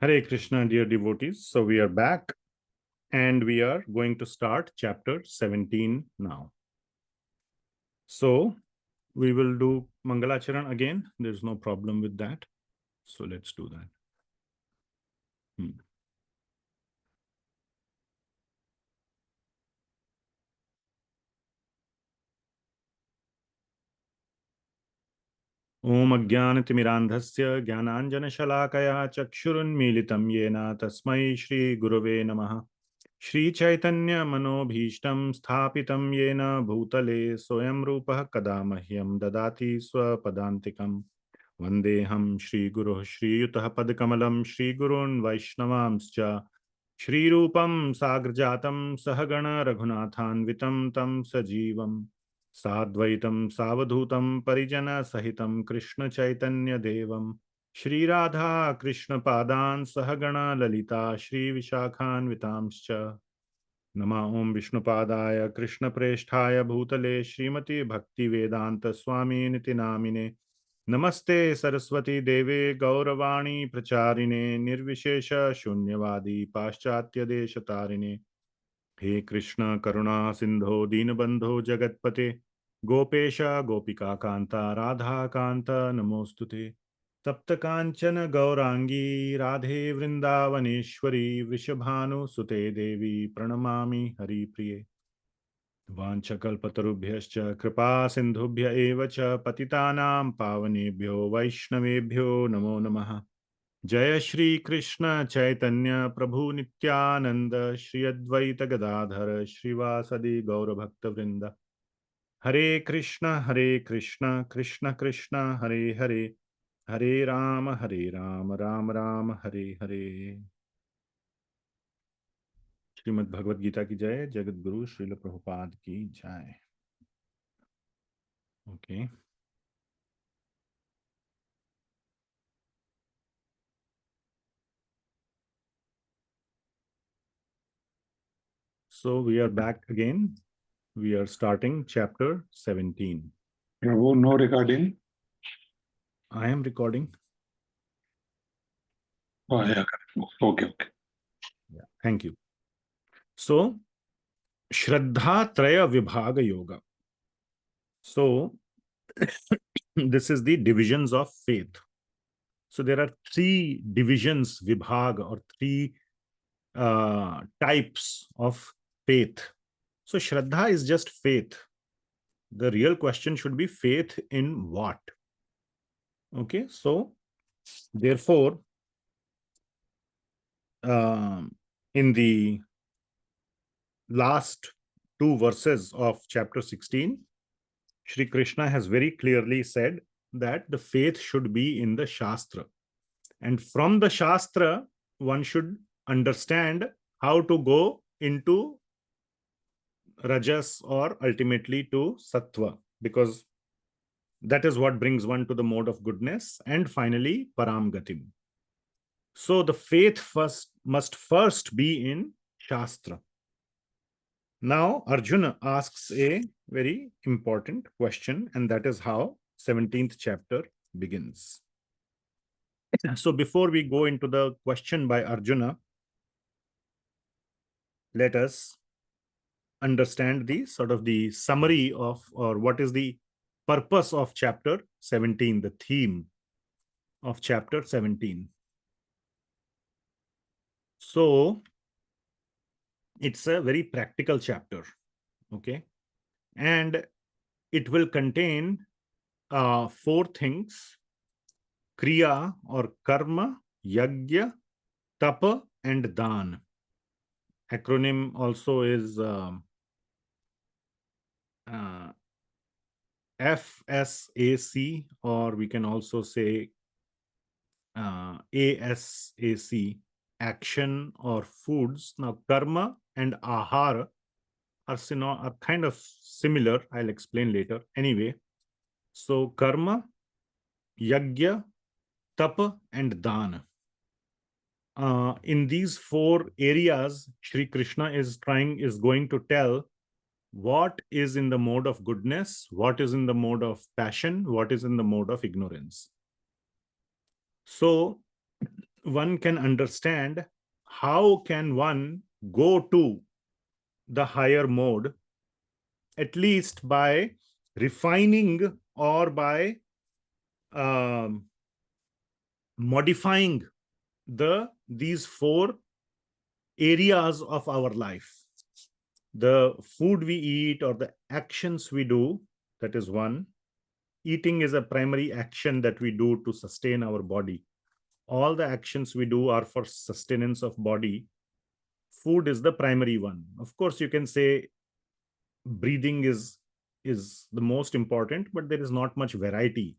Hare Krishna, dear devotees. So we are back and we are going to start chapter 17 now. So we will do Maṅgalācaraṇa again. There's no problem with that. So let's do that. Om Ajnanatimirandhasya Jnananjanashalakaya Chakshurunmilitam Yena Tasmai Shri Gurave Namaha. Shri Chaitanya Manobhishtam Sthapitam Yena Bhutale Soyam Rupah Kadamahyam Dadati Swapadantikam. Vandeham Shri Guru Shri Yutah Padkamalam Shri Gurun Vaishnavamscha Shri Rupam Sagrajatam Sahagana Raghunathanvitam Tam Sajivam Sadvaitam Savadhutam Parijana Sahitam Krishna Chaitanya Devam Shri Radha Krishna Padan Sahagana Lalita Shri Vishakhan Vitamscha Nama Om Vishnupadaya Krishna Presthaya Bhutale Srimati Bhakti Vedanta Swami Niti Namine Namaste Saraswati Deve Gauravani Pracharine Nirvishesha Shunyavadi Paschatya Deshatarine He Krishna Karuna Sindho Dinabandho Jagatpate Gopesha Gopika Kanta Radha Kanta Namostute Tapta Kanchana Gaurangi Radhe Vrindavaneshwari Vrishabhanu Sute Devi Pranamami Hari Priye Vanchakalpatarubhyascha Kripa Sindhubhya Evacha Patitanam Pavanebhyo Vaishnavebhyo Namo Namaha Jaya Shri Krishna Chaitanya Prabhu Nityananda Shri Advaita Gadadhara Shrivasadi Gaura Bhakta Vrinda Hare Krishna Krishna Krishna Hare Hare Hare Rama Rama Rama Hare Hare. Shrimad Bhagavad Gita की जय, जगत गुरु श्रील प्रभुपाद की जय. Okay. So we are back again. We are starting chapter 17. Prabhu, no recording? I am recording. Oh, yeah. Okay. Yeah. Thank you. So, Shraddha Traya Vibhaga Yoga. So, this is the divisions of faith. So, there are three divisions, Vibhaga, or three types of faith. So, Shraddha is just faith. The real question should be faith in what? Okay, so therefore, in the last two verses of chapter 16, Śrī Kṛṣṇa has very clearly said that the faith should be in the Shastra. And from the Shastra, one should understand how to go into Rajas or ultimately to Sattva, because that is what brings one to the mode of goodness, and finally Param Gatim. So the faith must first be in Shastra. Now Arjuna asks a very important question, and that is how 17th chapter begins. So before we go into the question by Arjuna, let us understand the sort of the summary of, or what is the purpose of chapter 17, the theme of chapter 17. So it's a very practical chapter, okay? And it will contain four things: Kriya or Karma, Yajna, Tapa, and Dan. Acronym also is FSAC, or we can also say ASAC, action or foods. Now, karma and ahara are kind of similar. I'll explain later. Anyway, so karma, yajna, tapa, and dana. In these four areas, Śrī Kṛṣṇa is going to tell what is in the mode of goodness, what is in the mode of passion, what is in the mode of ignorance. So one can understand how can one go to the higher mode, at least by refining or by modifying these four areas of our life. The food we eat or the actions we do, that is one. Eating is a primary action that we do to sustain our body. All the actions we do are for sustenance of body. Food is the primary one. Of course, you can say breathing is the most important, but there is not much variety.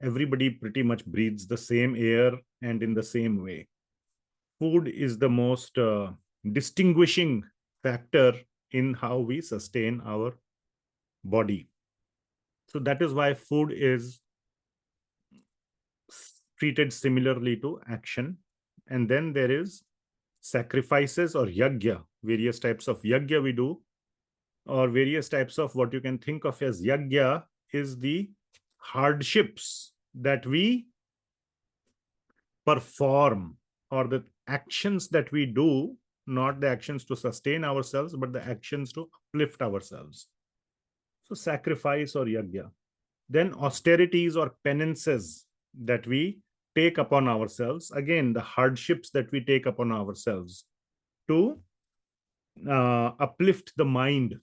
Everybody pretty much breathes the same air and in the same way. Food is the most distinguishing factor in how we sustain our body. So that is why food is treated similarly to action. And then there is sacrifices or yajna, various types of yajna we do, or various types of what you can think of as yajna is the hardships that we perform, or the actions that we do, not the actions to sustain ourselves, but the actions to uplift ourselves. So sacrifice or yajna. Then austerities or penances that we take upon ourselves. Again, the hardships that we take upon ourselves to uplift the mind.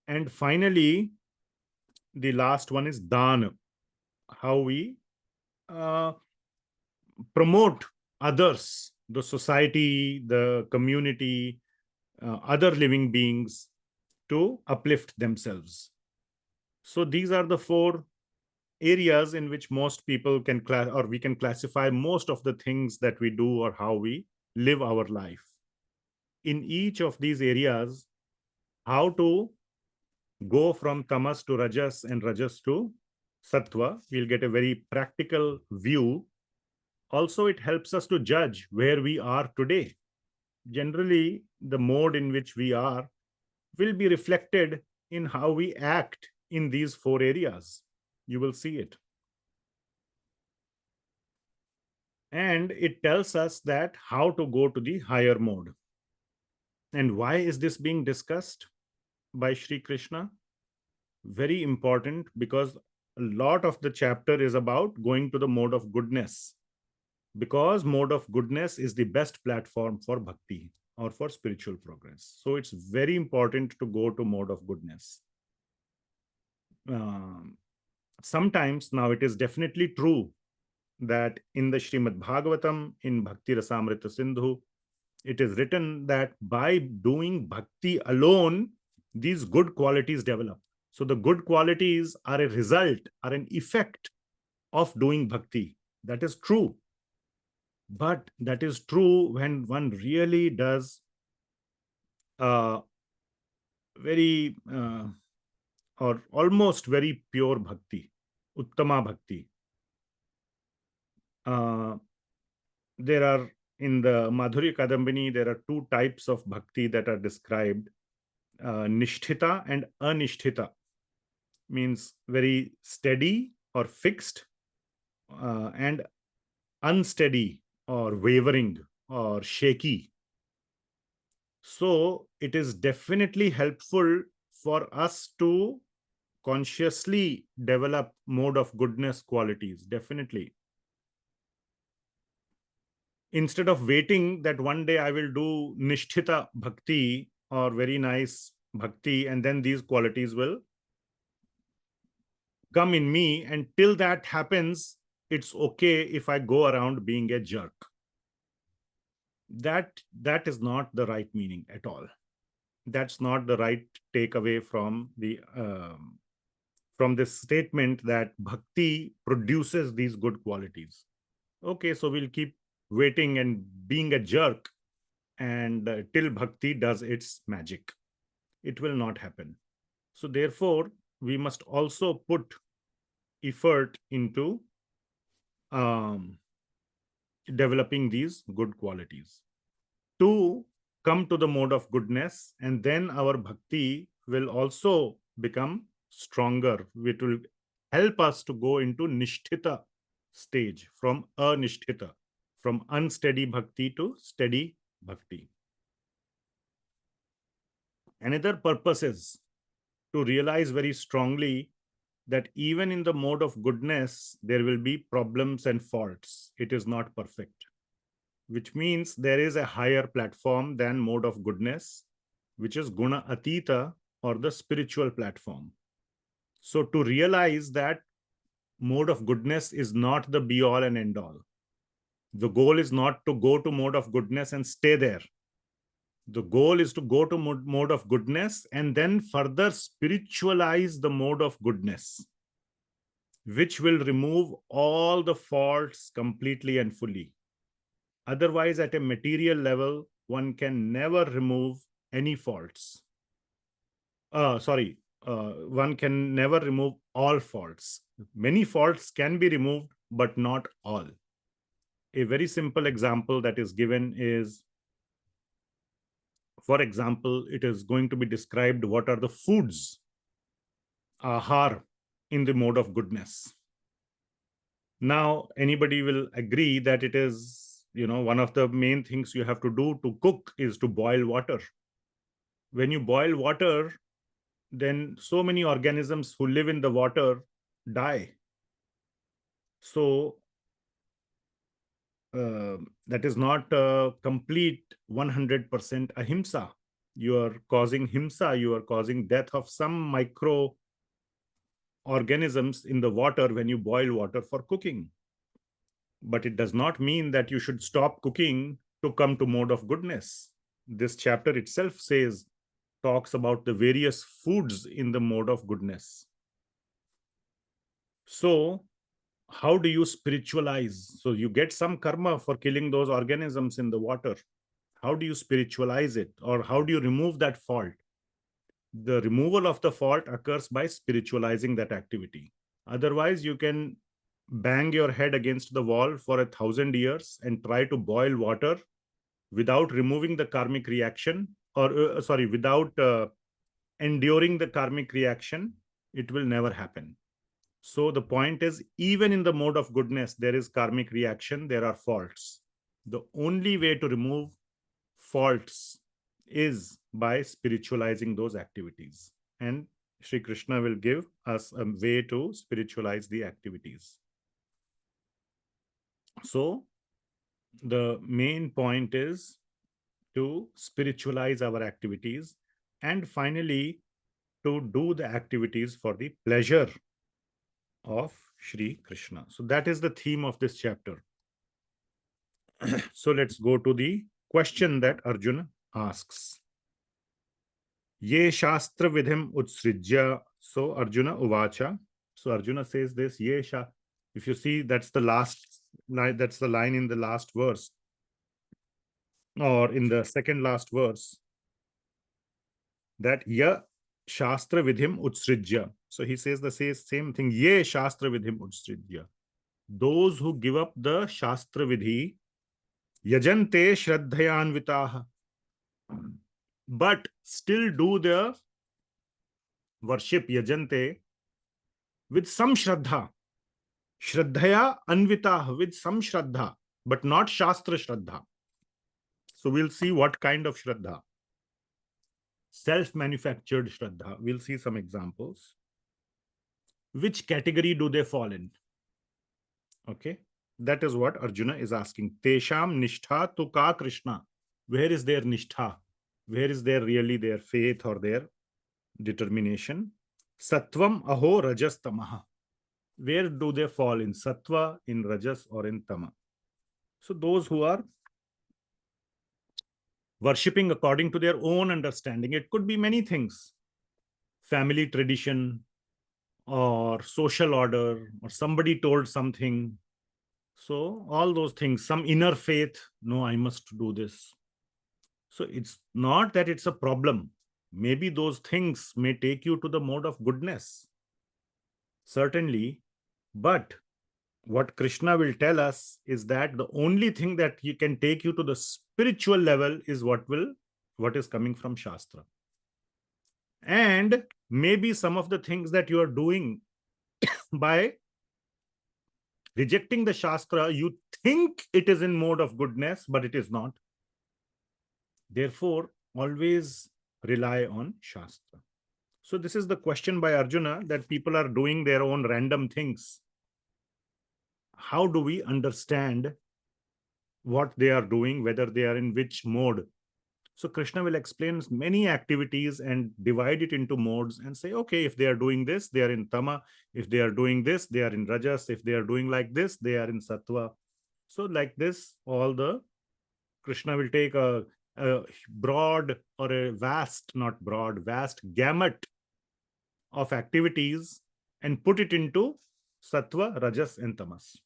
And finally, the last one is dana, how we promote others, the society, the community, other living beings to uplift themselves. So these are the four areas in which most people can we can classify most of the things that we do or how we live our life. In each of these areas, how to go from tamas to rajas and rajas to sattva, we'll get a very practical view. Also, it helps us to judge where we are today. Generally, the mode in which we are will be reflected in how we act in these four areas. You will see it. And it tells us that how to go to the higher mode. And why is this being discussed by Śrī Kṛṣṇa? Very important, because a lot of the chapter is about going to the mode of goodness, because mode of goodness is the best platform for bhakti or for spiritual progress. So it's very important to go to mode of goodness. Sometimes now it is definitely true that in the Srimad Bhagavatam, in Bhakti Rasamrita Sindhu, it is written that by doing bhakti alone, these good qualities develop. So the good qualities are a result, are an effect of doing bhakti. That is true. But that is true when one really does very or almost very pure bhakti, uttama bhakti. There are in the Mādhurya Kaḍambinī, there are two types of bhakti that are described. Nishtita and anishtita means very steady or fixed, and unsteady or wavering or shaky. So it is definitely helpful for us to consciously develop mode of goodness qualities, definitely. Instead of waiting that one day I will do nishtita bhakti or very nice bhakti and then these qualities will come in me, and till that happens, it's okay if I go around being a jerk. That is not the right meaning at all. That's not the right takeaway from this statement that bhakti produces these good qualities. Okay, so we'll keep waiting and being a jerk and till bhakti does its magic. It will not happen. So therefore, we must also put effort into developing these good qualities to come to the mode of goodness, and then our bhakti will also become stronger. It will help us to go into nishtita stage from anishtita. from unsteady bhakti to steady bhakti. Another purpose is to realize very strongly that even in the mode of goodness, there will be problems and faults. It is not perfect, which means there is a higher platform than mode of goodness, which is guna atita, or the spiritual platform. So to realize that mode of goodness is not the be all and end all. The goal is not to go to mode of goodness and stay there. The goal is to go to mode of goodness and then further spiritualize the mode of goodness, which will remove all the faults completely and fully. Otherwise, at a material level, one can never remove any faults. One can never remove all faults. Many faults can be removed, but not all. A very simple example that is given is, for example, it is going to be described what are the foods, ahar, in the mode of goodness. Now, anybody will agree that it is, one of the main things you have to do to cook is to boil water. When you boil water, then so many organisms who live in the water die. So that is not a complete 100% ahimsa. You are causing himsa, you are causing death of some micro organisms in the water when you boil water for cooking. But it does not mean that you should stop cooking to come to mode of goodness. This chapter itself talks about the various foods in the mode of goodness. So how do you spiritualize? So you get some karma for killing those organisms in the water. How do you spiritualize it? Or how do you remove that fault? The removal of the fault occurs by spiritualizing that activity. Otherwise, you can bang your head against the wall for 1,000 years and try to boil water without removing the karmic reaction, or without enduring the karmic reaction. It will never happen. So the point is, even in the mode of goodness, there is karmic reaction, there are faults. The only way to remove faults is by spiritualizing those activities. And Śrī Kṛṣṇa will give us a way to spiritualize the activities. So the main point is to spiritualize our activities, and finally to do the activities for the pleasure of Śrī Kṛṣṇa. So that is the theme of this chapter. So let's go to the question that Arjuna asks. Ye shastra vidhim utsrijya. So Arjuna uvacha. So Arjuna says this, Ye sha. If you see, that's the last line, that's the line in the last verse, or in the second last verse, that ya shastra vidhim utsrijya. So he says the same thing, Ye shastra vidhim utsrijya. Those who give up the shastra vidhi, yajante shraddhayanvitaha, but still do the worship, yajante, with some shraddha. Shraddhaya anvitah, with some shraddha, but not shastra shraddha. So we'll see what kind of shraddha. Self-manufactured shraddha. We'll see some examples. Which category do they fall in? Okay, that is what Arjuna is asking. Tesham nishtha tu ka Krishna. Where is their nishtha? Where is their faith or their determination? Sattvam aho rajas tamaha. Where do they fall, in sattva, in rajas, or in tama? So those who are worshipping according to their own understanding, it could be many things. Family tradition, or social order, or somebody told something. So all those things, some inner faith, no, I must do this. So it's not that it's a problem. Maybe those things may take you to the mode of goodness. Certainly. But what Krishna will tell us is that the only thing that you can take you to the spiritual level is what is coming from Shastra. And maybe some of the things that you are doing by Rejecting the Shastra, you think it is in mode of goodness, but it is not. Therefore, always rely on Shastra. So this is the question by Arjuna, that people are doing their own random things. How do we understand what they are doing, whether they are in which mode? So Krishna will explain many activities and divide it into modes and say, okay, if they are doing this, they are in Tama. If they are doing this, they are in Rajas. If they are doing like this, they are in Sattva. So like this, Krishna will take a broad or a vast, not broad, vast gamut of activities and put it into Sattva, Rajas, and Tamas.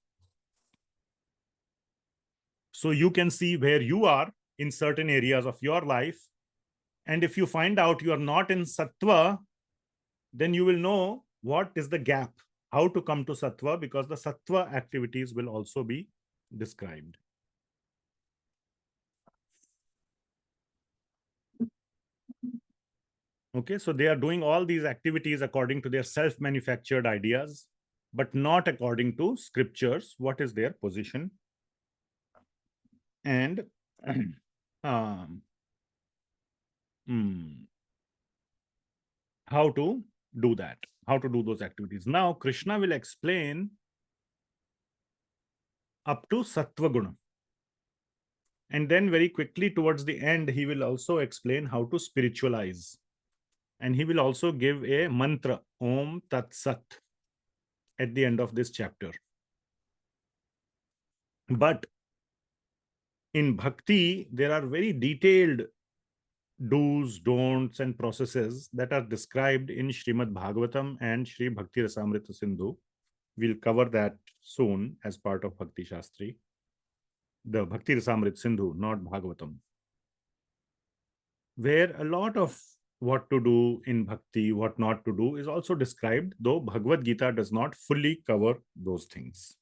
So you can see where you are in certain areas of your life. And if you find out you are not in Sattva, then you will know what is the gap, how to come to Sattva, because the Sattva activities will also be described. Okay, so they are doing all these activities according to their self-manufactured ideas, but not according to scriptures. What is their position? And how to do that, how to do those activities. Now, Krishna will explain up to Sattva Guna. And then very quickly towards the end, he will also explain how to spiritualize. And he will also give a mantra, Om Tat Sat, at the end of this chapter. But in Bhakti, there are very detailed do's, don'ts, and processes that are described in Srimad Bhagavatam and Sri Bhakti Rasamrita Sindhu. We'll cover that soon as part of Bhakti Shastri. The Bhakti Rasamrita Sindhu, not Bhagavatam. Where a lot of what to do in Bhakti, what not to do is also described, though Bhagavad Gita does not fully cover those things.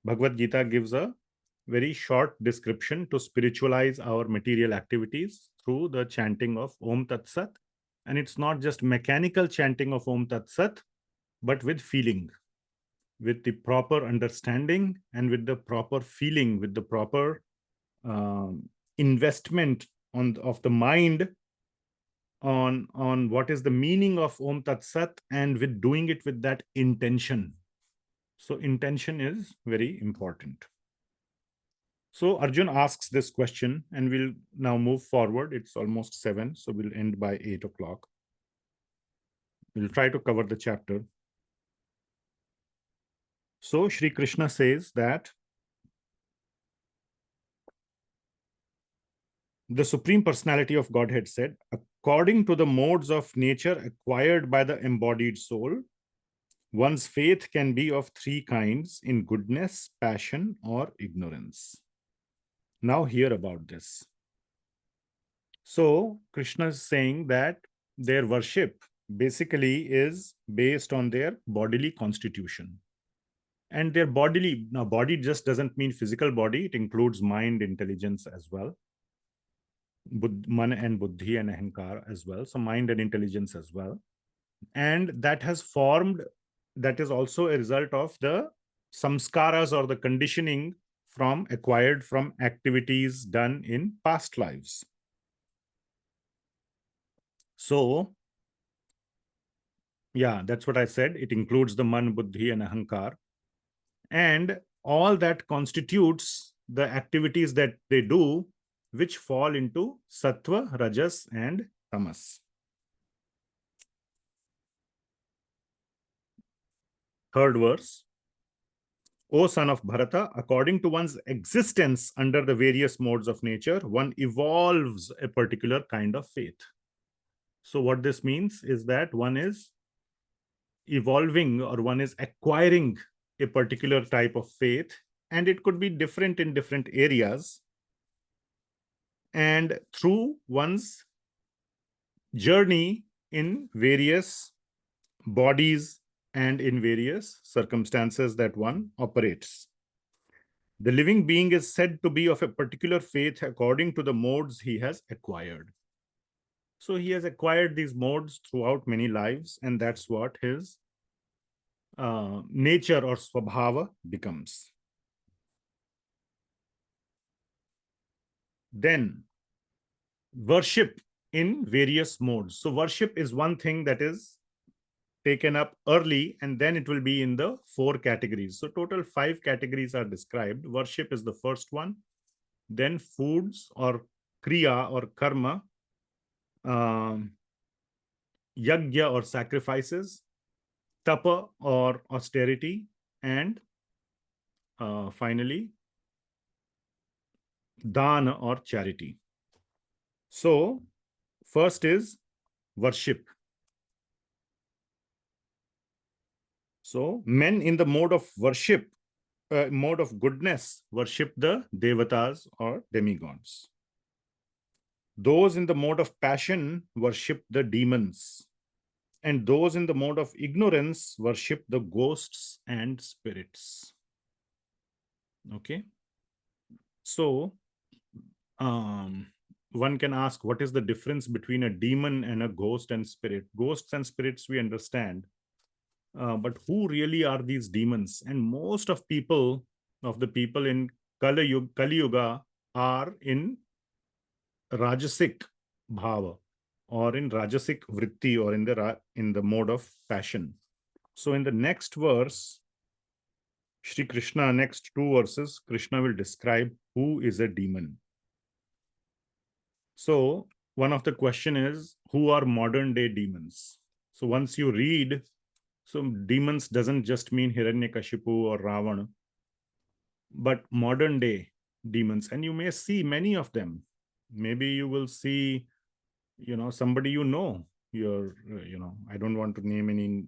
Bhagavad Gita gives a very short description to spiritualize our material activities through the chanting of Om Tat Sat. And it's not just mechanical chanting of Om Tat Sat, but with feeling, with the proper understanding and with the proper feeling, with the proper investment of the mind on what is the meaning of Om Tat Sat, and with doing it with that intention. So intention is very important. So Arjun asks this question, and we'll now move forward. It's almost 7, so we'll end by 8 o'clock. We'll try to cover the chapter. So Śrī Kṛṣṇa says that the Supreme Personality of Godhead said, according to the modes of nature acquired by the embodied soul, one's faith can be of 3 kinds: in goodness, passion, or ignorance. Now hear about this. So Krishna is saying that their worship basically is based on their bodily constitution. And their bodily, now body just doesn't mean physical body, it includes mind, intelligence as well. Man and buddhi and ahankar as well. So mind and intelligence as well. And that has formed, that is also a result of the samskaras or the conditioning acquired from activities done in past lives. So, yeah, that's what I said. It includes the man, buddhi, and ahankar. And all that constitutes the activities that they do, which fall into sattva, rajas, and tamas. Third verse. O son of Bharata, according to one's existence under the various modes of nature, one evolves a particular kind of faith. So what this means is that one is evolving, or one is acquiring a particular type of faith, and it could be different in different areas. And through one's journey in various bodies and in various circumstances that one operates. The living being is said to be of a particular faith according to the modes he has acquired. So he has acquired these modes throughout many lives, and that's what his nature or swabhava becomes. Then worship in various modes. So worship is one thing that is taken up early, and then it will be in the 4 categories. So total 5 categories are described. Worship is the first one. Then foods or kriya or karma, yajna or sacrifices, tapa or austerity, and finally dana or charity. So first is worship. So men in the mode of worship, mode of goodness, worship the devatas or demigods. Those in the mode of passion worship the demons. And those in the mode of ignorance worship the ghosts and spirits. Okay. So one can ask, what is the difference between a demon and a ghost and spirit? Ghosts and spirits we understand. But who really are these demons? And most of the people in Kali Yuga are in Rajasic bhava, or in Rajasic vritti, or in the mode of passion. So in the next verse, Śrī Kṛṣṇa, next 2 verses, Krishna will describe who is a demon. So one of the question is, who are modern day demons? So once you read, so demons doesn't just mean Hiranyakashipu or Ravana, but modern day demons. And you may see many of them. Maybe you will see, somebody I don't want to name any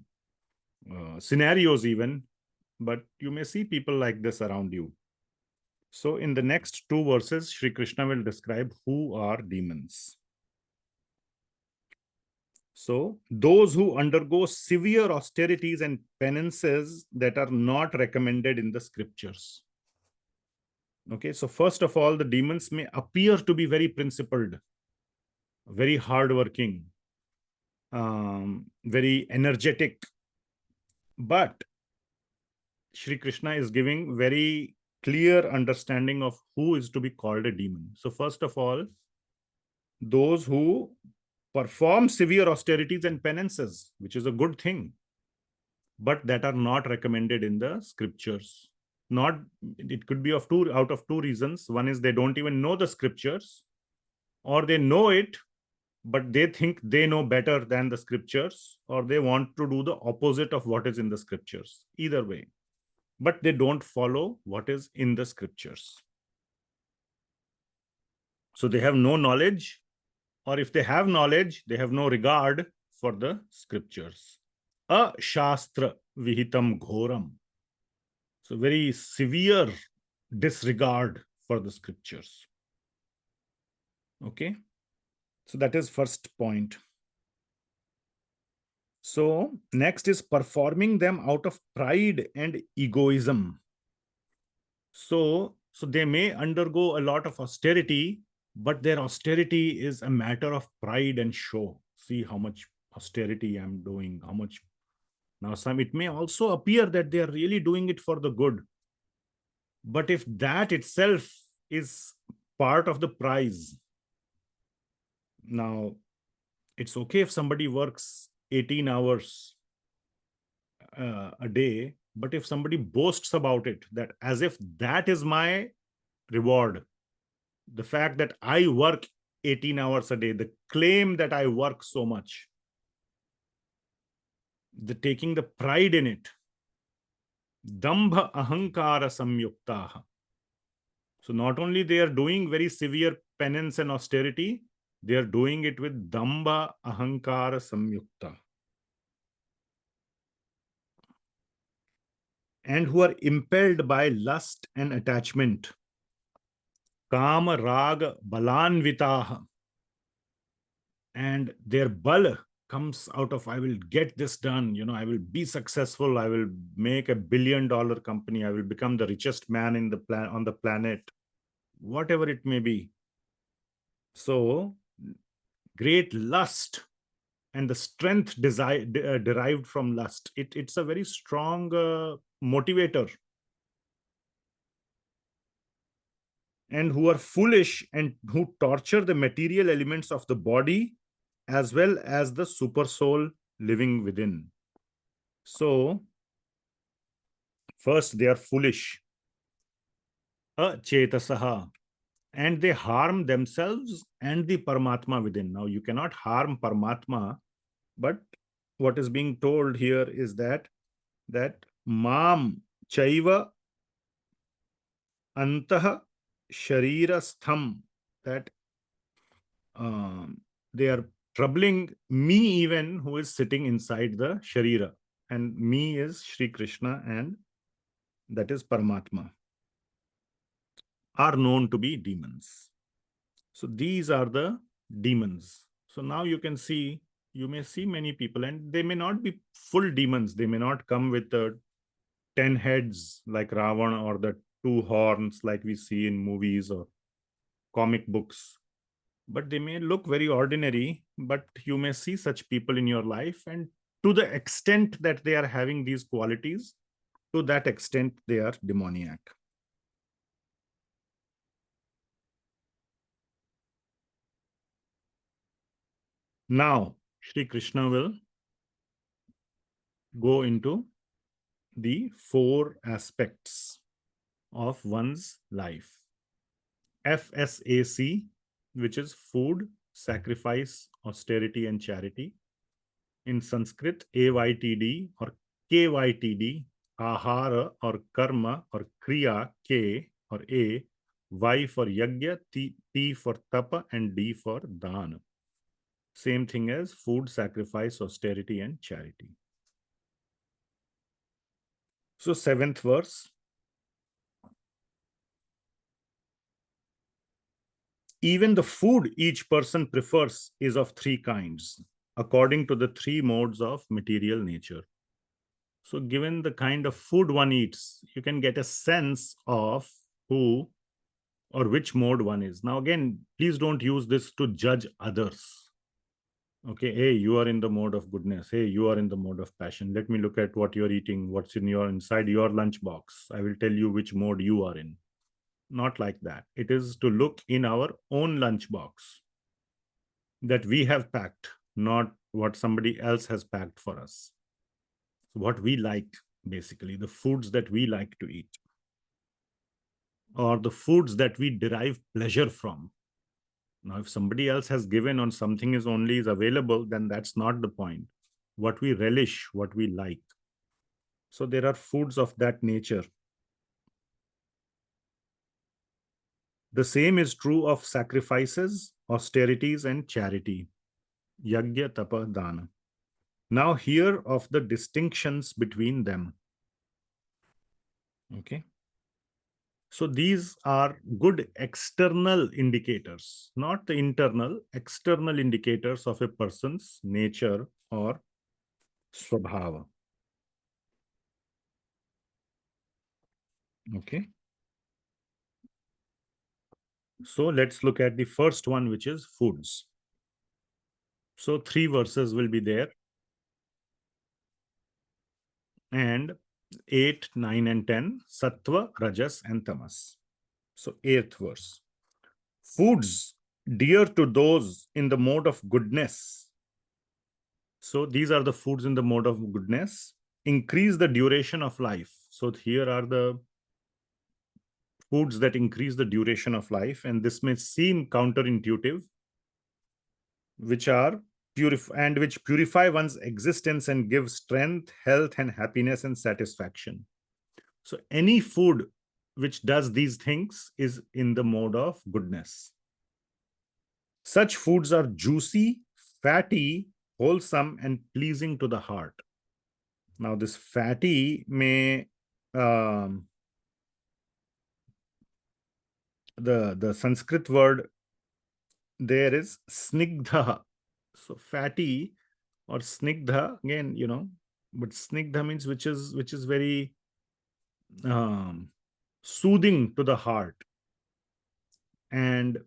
scenarios even, but you may see people like this around you. So in the next 2 verses, Śrī Kṛṣṇa will describe who are demons. So those who undergo severe austerities and penances that are not recommended in the scriptures. Okay, so first of all, the demons may appear to be very principled, very hardworking, very energetic, but Śrī Kṛṣṇa is giving very clear understanding of who is to be called a demon. So first of all, those who perform severe austerities and penances, which is a good thing, but that are not recommended in the scriptures. It could be out of two reasons. One is they don't even know the scriptures, or they know it, but they think they know better than the scriptures, or they want to do the opposite of what is in the scriptures. Either way, but they don't follow what is in the scriptures. So they have no knowledge, or if they have knowledge, they have no regard for the scriptures. A shastra vihitam ghoram. So very severe disregard for the scriptures. Okay. So that is first point. So next is performing them out of pride and egoism. So they may undergo a lot of austerity, but their austerity is a matter of pride and show. See how much austerity I'm doing, how much. Now it may also appear that they are really doing it for the good. But if that itself is part of the prize, now it's okay if somebody works 18 hours a day, but if somebody boasts about it, that as if that is my reward, the fact that I work 18 hours a day, the claim that I work so much, the taking the pride in it, dambha ahankara samyuktaha. So not only they are doing very severe penance and austerity, they are doing it with dambha ahankara samyukta. And who are impelled by lust and attachment. Kama raga balanvitaha. And their bal comes out of, I will get this done, I will be successful, I will make $1 billion company, I will become the richest man on the planet, whatever it may be. So great lust and the strength derived from lust, it's a very strong motivator. and who are foolish and who torture the material elements of the body as well as the super soul living within. So, first, they are foolish. Achetasaha. And they harm themselves and the Paramatma within. Now, you cannot harm Paramatma, but what is being told here is that Mam Chaiva Antah Sharirastham, that they are troubling me even who is sitting inside the Sharira. And me is Śrī Kṛṣṇa, and that is Paramatma, are known to be demons. So these are the demons. So now you can see, you may see many people, and they may not be full demons. They may not come with the 10 heads like Ravana or the 2 horns like we see in movies or comic books. But they may look very ordinary, but you may see such people in your life. And to the extent that they are having these qualities, to that extent they are demoniac. Now, Śrī Kṛṣṇa will go into the 4 aspects of one's life. FSAC, which is food, sacrifice, austerity, and charity. In Sanskrit, AYTD or KYTD, ahara or karma or kriya, K or A, Y for yajna, T for tapa, and D for dana. Same thing as food, sacrifice, austerity, and charity. So 7th verse. Even the food each person prefers is of 3 kinds, according to the 3 modes of material nature. So given the kind of food one eats, you can get a sense of who or which mode one is. Now, again, please don't use this to judge others. Okay, hey, you are in the mode of goodness. Hey, you are in the mode of passion. Let me look at what you're eating, what's in your inside your lunchbox. I will tell you which mode you are in. Not like that. It is to look in our own lunchbox that we have packed, not what somebody else has packed for us. What we like, basically, the foods that we like to eat, or the foods that we derive pleasure from. Now, if somebody else has given on something is available, then that's not the point. What we relish, what we like. So there are foods of that nature. The same is true of sacrifices, austerities, and charity. Yajna, tapa, dana. Now here of the distinctions between them. Okay. So these are good external indicators, not the internal, external indicators of a person's nature or swabhava. Okay. So let's look at the first one, which is foods. So 3 verses will be there. And 8, 9, and 10, Sattva, Rajas, and Tamas. So 8th verse. Foods dear to those in the mode of goodness. So these are the foods in the mode of goodness. Increase the duration of life. So here are the foods that increase the duration of life. And this may seem counterintuitive, which are which purify one's existence and give strength, health, and happiness and satisfaction. So any food which does these things is in the mode of goodness. Such foods are juicy, fatty, wholesome, and pleasing to the heart. Now, this fatty may the Sanskrit word there is snigdha. So fatty or snigdha, again, but snigdha means which is very soothing to the heart. And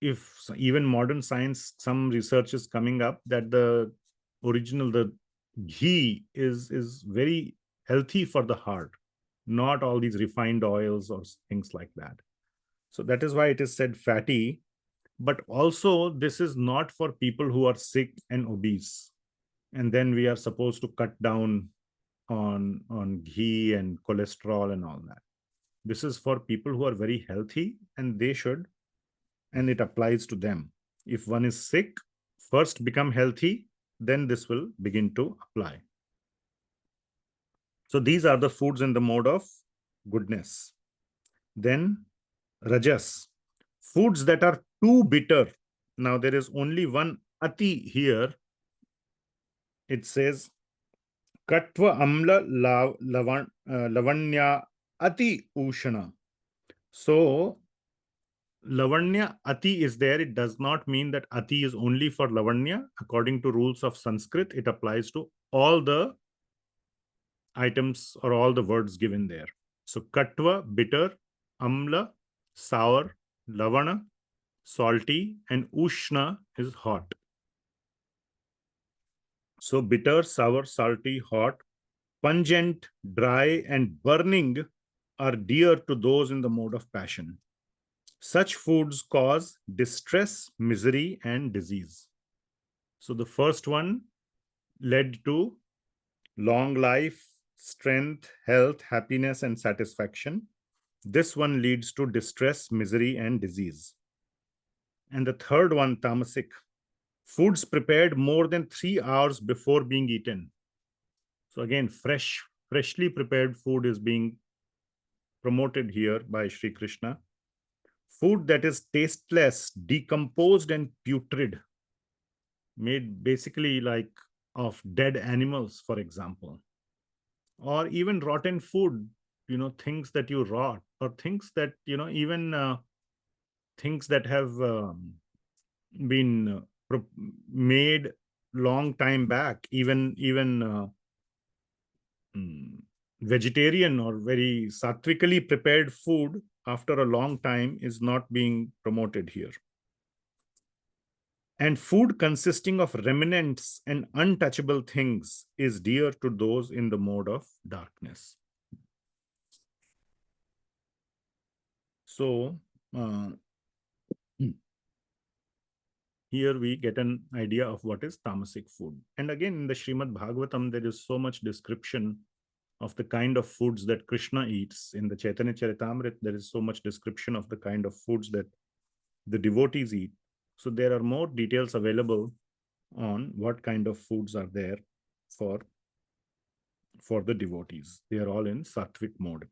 if even modern science, some research is coming up that the ghee is very healthy for the heart, not all these refined oils or things like that. So that is why it is said fatty. But also this is not for people who are sick and obese. And then we are supposed to cut down on ghee and cholesterol and all that. This is for people who are very healthy, and they should, and it applies to them. If one is sick, first become healthy, then this will begin to apply. So these are the foods in the mode of goodness. Then rajas, foods that are too bitter. Now there is only one ati here. It says katva amla lavanya ati ushana. So lavanya ati is there. It does not mean that ati is only for lavanya. According to rules of Sanskrit, it applies to all the items or all the words given there. So katva, bitter, amla, sour, lavana, salty, and ushna is hot. So bitter, sour, salty, hot, pungent, dry, and burning are dear to those in the mode of passion. Such foods cause distress, misery, and disease. So the first one led to long life, strength, health, happiness, and satisfaction. This one leads to distress, misery, and disease. And the third one, tamasic, foods prepared more than 3 hours before being eaten. So again, freshly prepared food is being promoted here by Śrī Kṛṣṇa. Food that is tasteless, decomposed, and putrid, made basically like of dead animals, for example, or even rotten food, things that you rot, or things that, even things that have been made long time back, even vegetarian or very sattvikally prepared food after a long time is not being promoted here. And food consisting of remnants and untouchable things is dear to those in the mode of darkness. So here we get an idea of what is tamasic food. And again, in the Srimad Bhagavatam, there is so much description of the kind of foods that Krishna eats. In the Chaitanya Charitamrita, there is so much description of the kind of foods that the devotees eat. So there are more details available on what kind of foods are there for the devotees. They are all in sattvic mode.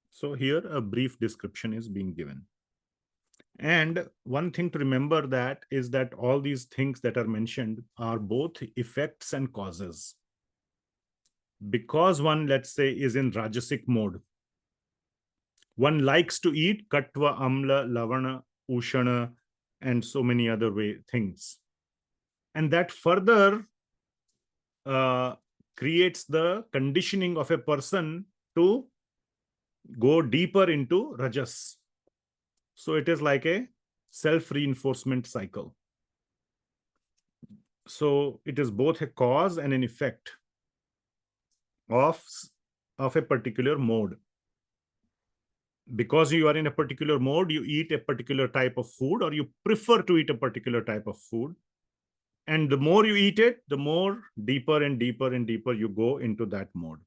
So here a brief description is being given. And one thing to remember that is that all these things that are mentioned are both effects and causes. Because one, let's say, is in rajasic mode, one likes to eat katva, amla, lavana, ushana, and so many other things. And that further creates the conditioning of a person to go deeper into rajas. So it is like a self-reinforcement cycle. So it is both a cause and an effect of a particular mode. Because you are in a particular mode, you eat a particular type of food, or you prefer to eat a particular type of food. And the more you eat it, the more deeper and deeper and deeper you go into that mode.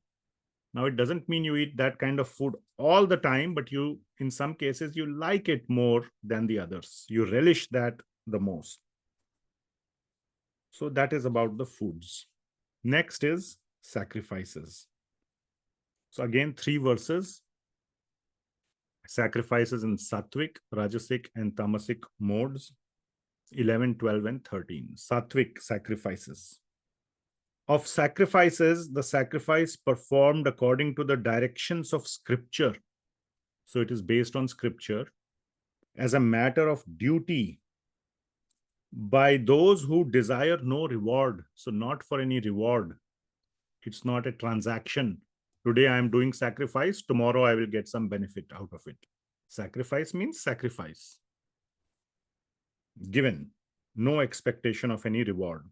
Now, it doesn't mean you eat that kind of food all the time, but you, in some cases, you like it more than the others. You relish that the most. So that is about the foods. Next is sacrifices. So again, 3 verses. Sacrifices in sattvic, rajasic, and tamasic modes, 11, 12, and 13. Sattvic sacrifices. Of sacrifices, the sacrifice performed according to the directions of scripture. So it is based on scripture as a matter of duty by those who desire no reward. So not for any reward. It's not a transaction. Today I am doing sacrifice, tomorrow I will get some benefit out of it. Sacrifice means sacrifice. Given, no expectation of any reward,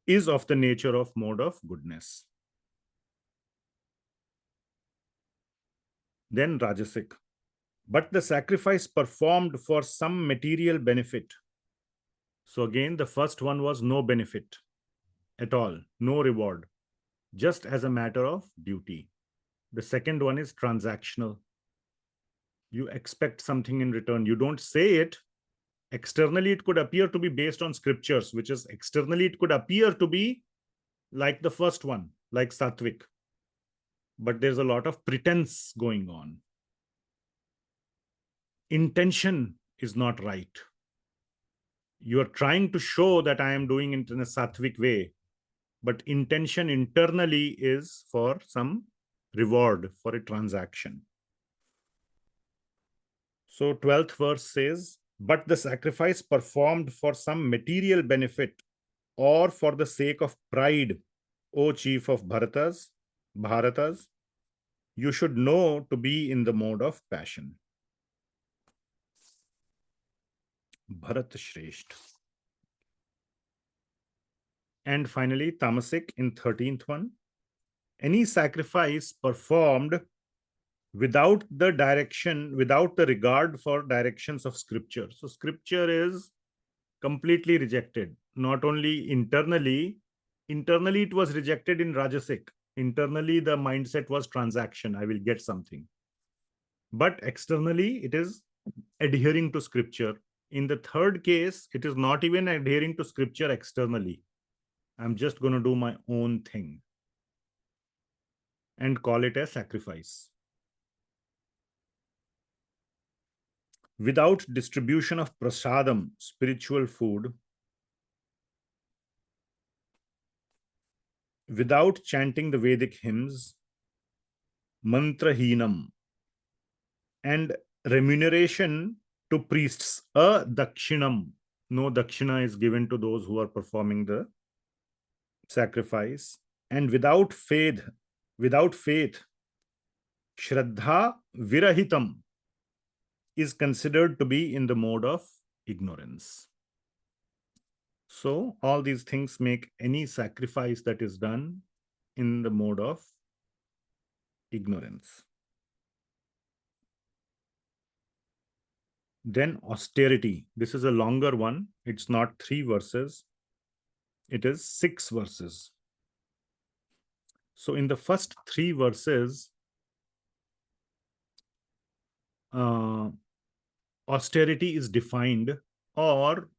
is of the nature of mode of goodness. Then rajasic. but the sacrifice performed for some material benefit. So again, the first one was no benefit at all, no reward, just as a matter of duty. The second one is transactional. You expect something in return. You don't say it. Externally, it could appear to be based on scriptures, which is externally, it could appear to be like the first one, like Sattvic. But there's a lot of pretense going on. Intention is not right. You are trying to show that I am doing it in a Sattvic way, but intention internally is for some reward, for a transaction. So 12th verse says, but the sacrifice performed for some material benefit or for the sake of pride, O chief of Bharatas, you should know to be in the mode of passion. Bharat Shreshtha. And finally, Tamasic in 13th one. Any sacrifice performed without the direction, without the regard for directions of scripture. So scripture is completely rejected. Not only internally it was rejected in Rajasic. Internally, the mindset was transaction. I will get something. But externally, it is adhering to scripture. In the third case, it is not even adhering to scripture externally. I'm just going to do my own thing and call it a sacrifice. Without distribution of prasadam, spiritual food, without chanting the Vedic hymns, mantrahinam, and remuneration to priests, a dakshinam. No dakshina is given to those who are performing the sacrifice. And without faith, shraddha virahitam is considered to be in the mode of ignorance. So all these things make any sacrifice that is done in the mode of ignorance. Then austerity. This is a longer one. It's not 3 verses. It is 6 verses. So in the first 3 verses, austerity is defined, or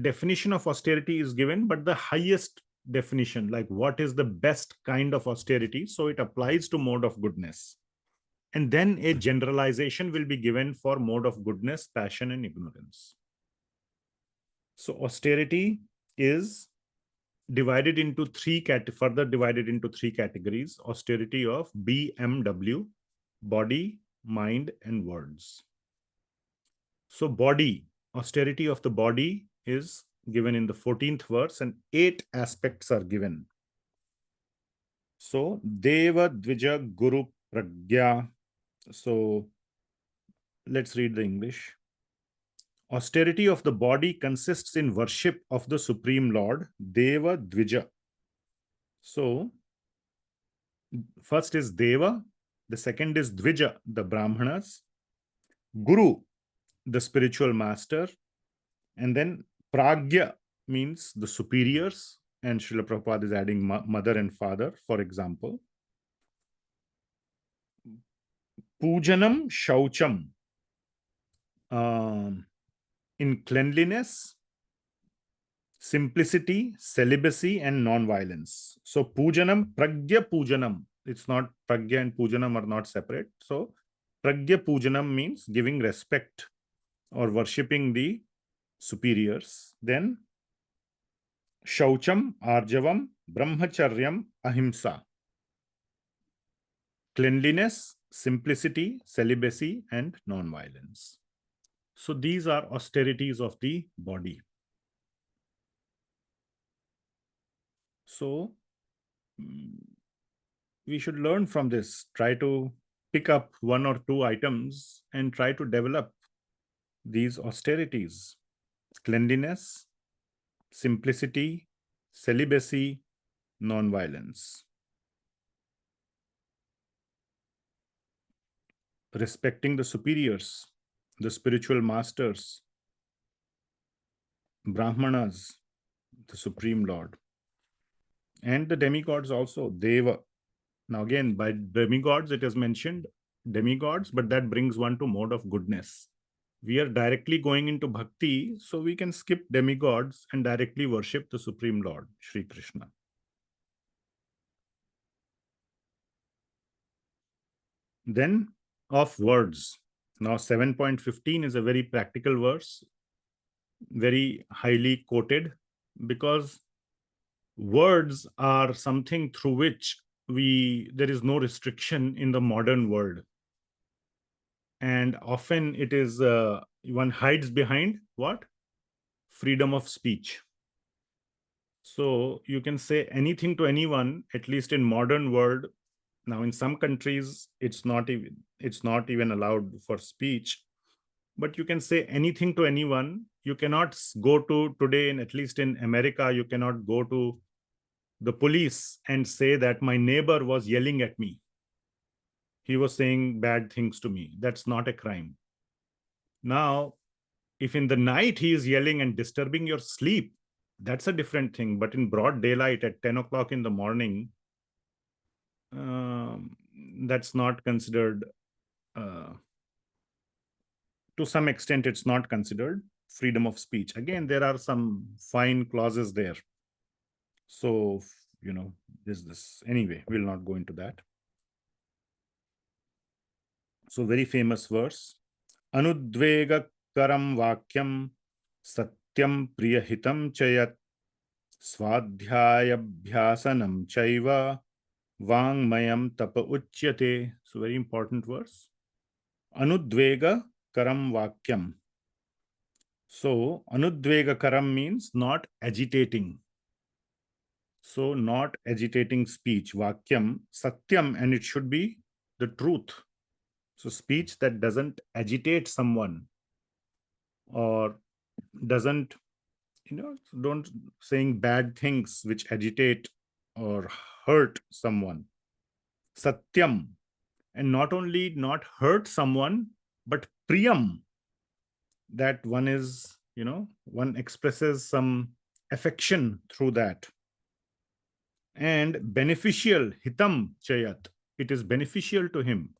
definition of austerity is given, but the highest definition, like what is the best kind of austerity. So it applies to mode of goodness. And then a generalization will be given for mode of goodness, passion, and ignorance. So austerity is divided into further divided into 3 categories. Austerity of BMW, body, mind, and words. So body, austerity of the body is given in the 14th verse, and 8 aspects are given. So Deva, Dvija, Guru, Pragya. So let's read the English. Austerity of the body consists in worship of the Supreme Lord, Deva, Dvija. So first is Deva, the second is Dvija, the Brahmanas, Guru, the spiritual master, and then Pragya means the superiors, and Srila Prabhupada is adding mother and father, for example. Pujanam Shaucham, in cleanliness, simplicity, celibacy, and non-violence. So Pujanam, Pragya Pujanam. It's not Pragya and Pujanam are not separate. So Pragya Pujanam means giving respect or worshipping the superiors. Then Shaucham, Arjavam, Brahmacharyam, Ahimsa. Cleanliness, simplicity, celibacy, and non-violence. So these are austerities of the body. So we should learn from this, try to pick up 1 or 2 items and try to develop these austerities: cleanliness, simplicity, celibacy, non-violence. respecting the superiors, the spiritual masters, Brahmanas, the Supreme Lord, and the demigods also, Deva. Now again, by demigods, it is mentioned demigods, but that brings one to mode of goodness. We are directly going into bhakti, so we can skip demigods and directly worship the Supreme Lord, Śrī Kṛṣṇa. Then of words. Now 7.15 is a very practical verse, very highly quoted, because words are something through which there is no restriction in the modern world. And often it is, one hides behind what? Freedom of speech. So you can say anything to anyone, at least in modern world. Now, in some countries, it's not even allowed for speech, but you can say anything to anyone. You cannot go to today, at least in America, you cannot go to the police and say that my neighbor was yelling at me. He was saying bad things to me. That's not a crime. Now, if in the night he is yelling and disturbing your sleep, that's a different thing. But in broad daylight at 10 o'clock in the morning, that's not considered, to some extent, it's not considered freedom of speech. Again, there are some fine clauses there. So, this. Anyway, we'll not go into that. So, very famous verse. Anudvega karam vakyam satyam priyahitam chayat swadhyayabhyasanam chaiva vangmayam tapa uchyate. So, very important verse. Anudvega karam vakyam. So, anudvega karam means not agitating. So, not agitating speech. Vakyam, satyam, and it should be the truth. So, speech that doesn't agitate someone or doesn't, don't saying bad things which agitate or hurt someone. Satyam, and not only not hurt someone, but priyam, that one is, one expresses some affection through that. And beneficial, hitam chayat, it is beneficial to him.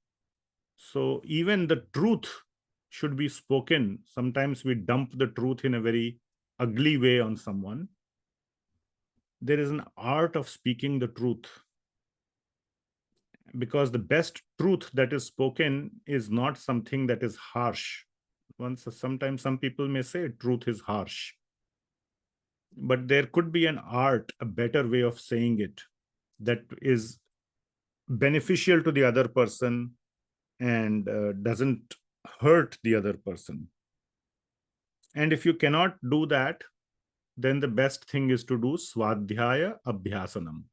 So even the truth should be spoken. Sometimes we dump the truth in a very ugly way on someone. There is an art of speaking the truth, because the best truth that is spoken is not something that is harsh. Sometimes some people may say truth is harsh, but there could be an art, a better way of saying it that is beneficial to the other person and doesn't hurt the other person. And if you cannot do that, then the best thing is to do swadhyaya abhyasanam,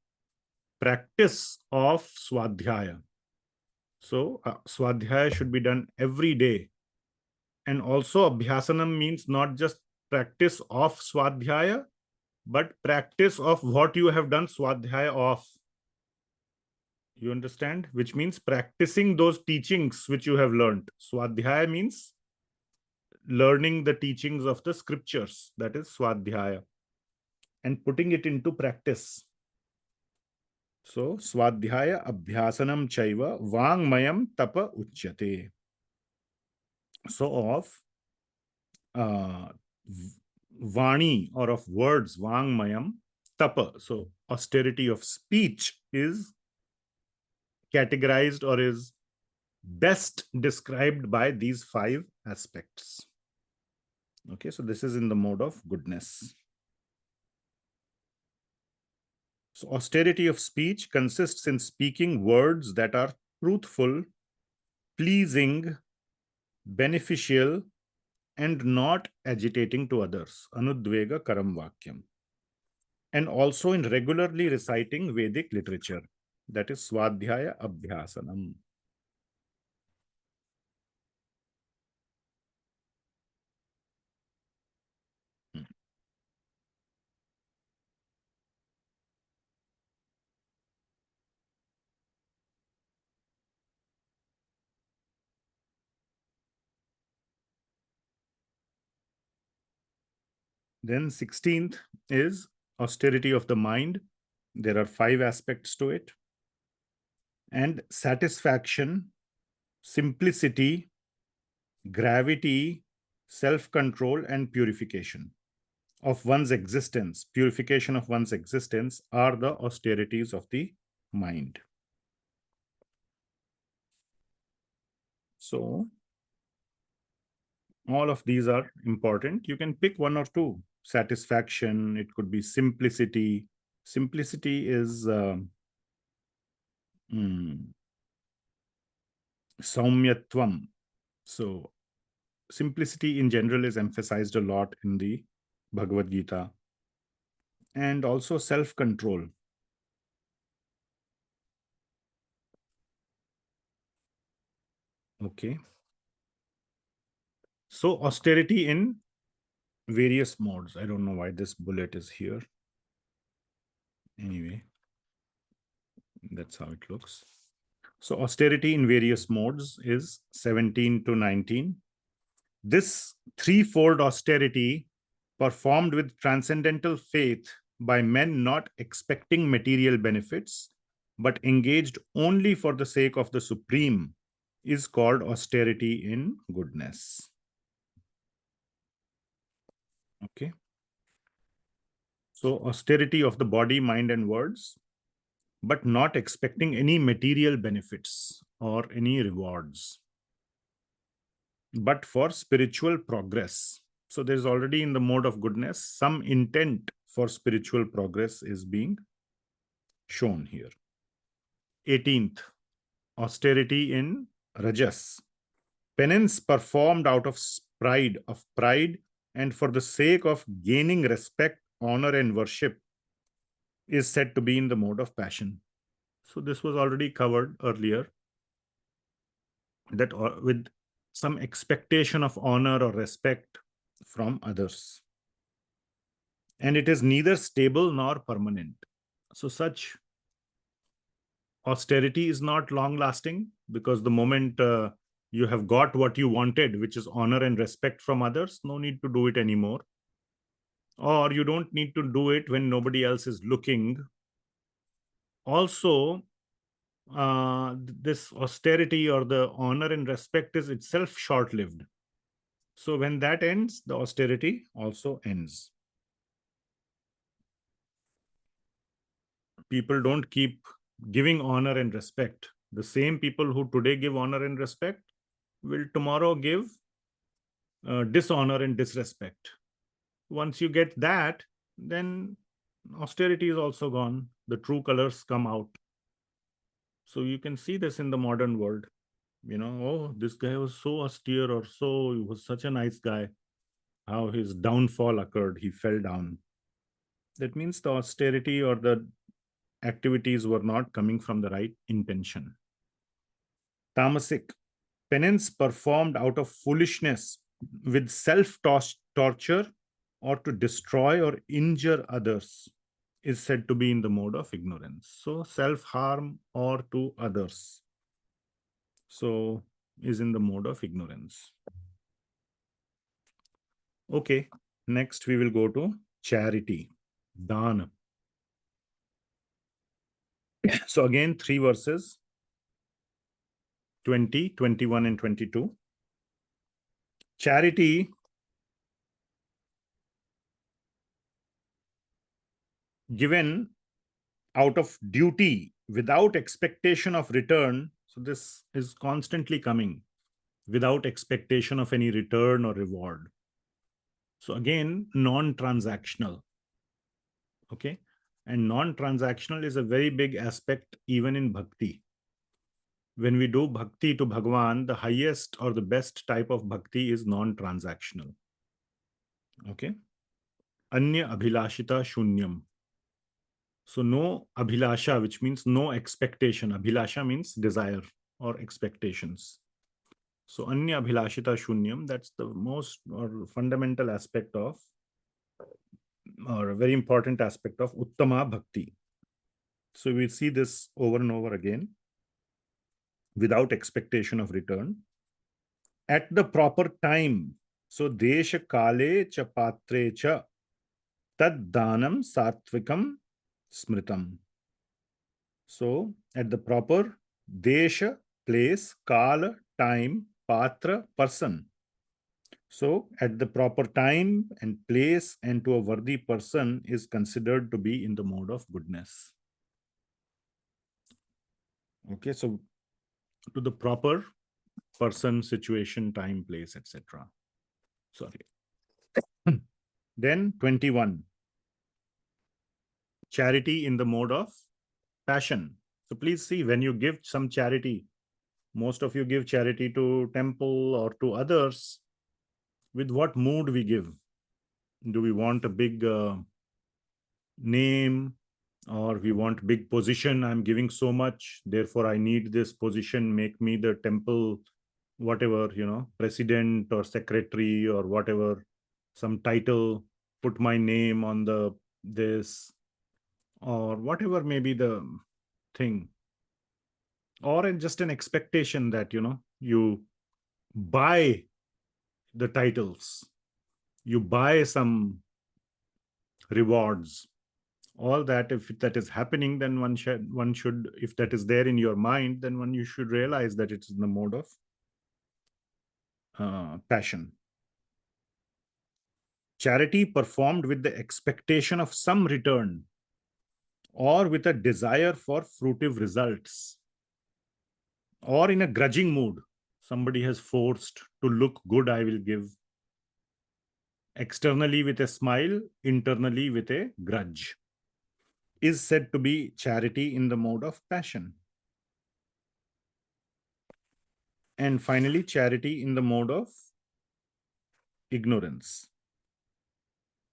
practice of swadhyaya. So swadhyaya should be done every day. And also abhyasanam means not just practice of swadhyaya, but practice of what you have done swadhyaya of. You understand? Which means practicing those teachings which you have learned. Swadhyaya means learning the teachings of the scriptures. That is swadhyaya. And putting it into practice. So, swadhyaya abhyasanam chaiva vangmayam tapa uchyate. So, of vani, or of words, vangmayam, tapa. So, austerity of speech is categorized or is best described by these 5 aspects. Okay, so this is in the mode of goodness. So austerity of speech consists in speaking words that are truthful, pleasing, beneficial, and not agitating to others. Anudvega karam vakyam. And also in regularly reciting Vedic literature. That is swadhyaya abhyasanam. Then 16th is austerity of the mind. There are 5 aspects to it. And satisfaction, simplicity, gravity, self-control, and purification of one's existence, purification of one's existence are the austerities of the mind. So, all of these are important. You can pick one or two. Satisfaction, it could be simplicity. Simplicity is saumyatvam. So, simplicity in general is emphasized a lot in the Bhagavad Gita. And also self-control. Okay. So austerity in various modes. I don't know why this bullet is here. Anyway, that's how it looks. So austerity in various modes is 17 to 19. This threefold austerity performed with transcendental faith by men not expecting material benefits, but engaged only for the sake of the Supreme, is called austerity in goodness. Okay. So austerity of the body, mind, and words, but not expecting any material benefits or any rewards, but for spiritual progress. So there's already in the mode of goodness, some intent for spiritual progress is being shown here. 18th, austerity in rajas. Penance performed out of pride, and for the sake of gaining respect, honor, and worship is said to be in the mode of passion. So this was already covered earlier, that with some expectation of honor or respect from others. And it is neither stable nor permanent. So such austerity is not long-lasting, because the moment you have got what you wanted, which is honor and respect from others, no need to do it anymore. Or you don't need to do it when nobody else is looking. Also, this austerity or the honor and respect is itself short-lived. So when that ends, the austerity also ends. People don't keep giving honor and respect. The same people who today give honor and respect will tomorrow give dishonor and disrespect. Once you get that, then austerity is also gone. The true colors come out. So you can see this in the modern world. You know, oh, this guy was so austere, or so, he was such a nice guy. How his downfall occurred, he fell down. That means the austerity or the activities were not coming from the right intention. Tamasic, penance performed out of foolishness with self-torture or to destroy or injure others is said to be in the mode of ignorance. So self-harm or to others, so is in the mode of ignorance. Okay, next we will go to charity, dana. So again, 3 verses, 20, 21, and 22. Charity given out of duty without expectation of return. So this is constantly coming without expectation of any return or reward. So again, non-transactional. Okay. And non-transactional is a very big aspect even in bhakti. When we do bhakti to Bhagavān, the highest or the best type of bhakti is non-transactional. Okay. Anya abhilashita shunyam. So no abhilasha, which means no expectation. Abhilasha means desire or expectations. So anya abhilashita shunyam, that's the most or fundamental aspect of, or a very important aspect of uttama bhakti. So we see this over and over again, without expectation of return, at the proper time. So desha kale cha patre cha. tad dhanam satvikam smritam. So, at the proper desha, place, kala, time, patra, person. So, at the proper time and place and to a worthy person is considered to be in the mode of goodness. Okay, so to the proper person, situation, time, place, etc. Sorry. Then 21. Charity in the mode of passion. So please see, when you give some charity, most of you give charity to temple or to others. With what mood we give? Do we want a big name, or we want big position? I'm giving so much, therefore I need this position, make me the temple, whatever, president or secretary or whatever, some title, put my name on the this, or whatever may be the thing. Or just an expectation that, you buy the titles, you buy some rewards. All that, if that is happening, then one should, if that is there in your mind, then you should realize that it's in the mode of passion. Charity performed with the expectation of some return or with a desire for fruitive results, or in a grudging mood. Somebody has forced to look good, I will give. Externally with a smile, internally with a grudge, is said to be charity in the mode of passion. And finally, charity in the mode of ignorance.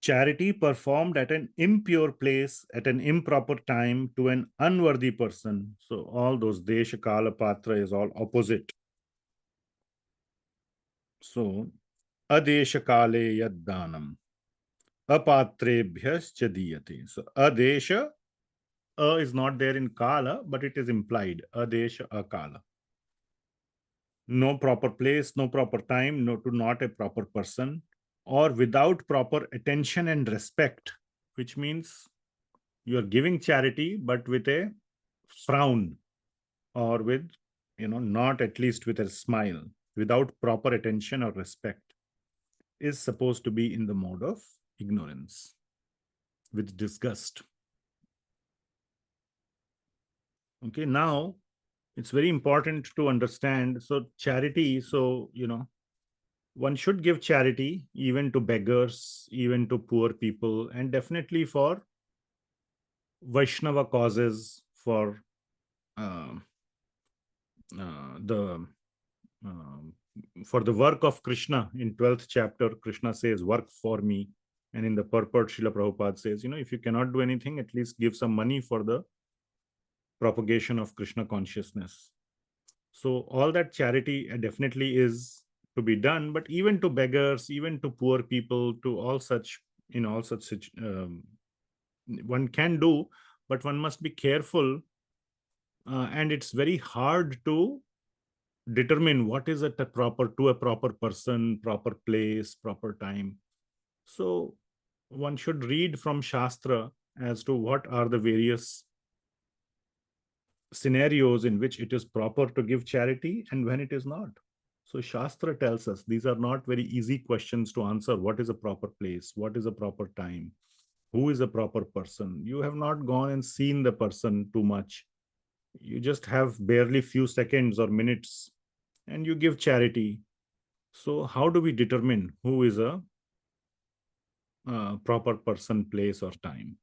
Charity performed at an impure place, at an improper time, to an unworthy person. So all those desha, kala, patra is all opposite. So, adesha kale yad danam, apatrebhyascha diyate. So, adesha, is not there in kala, but it is implied. Adesha, akala. No proper place, no proper time, no, to not a proper person, or without proper attention and respect, which means you are giving charity, but with a frown, or with, not at least with a smile, without proper attention or respect, is supposed to be in the mode of ignorance, with disgust. Okay, now it's very important to understand. So charity, so, one should give charity even to beggars, even to poor people, and definitely for Vaishnava causes, for uh, the for the work of Krishna. In 12th chapter, Krishna says, work for me. And in the purport, Srila Prabhupada says, if you cannot do anything, at least give some money for the propagation of Krishna consciousness. So all that charity definitely is to be done, but even to beggars, even to poor people, to all such, one can do, but one must be careful. And it's very hard to determine what is it to a proper person, proper place, proper time. So one should read from Shastra as to what are the various scenarios in which it is proper to give charity and when it is not. So Shastra tells us these are not very easy questions to answer. What is a proper place? What is a proper time? Who is a proper person? You have not gone and seen the person too much. You just have barely few seconds or minutes and you give charity. So how do we determine who is a proper person, place, or time?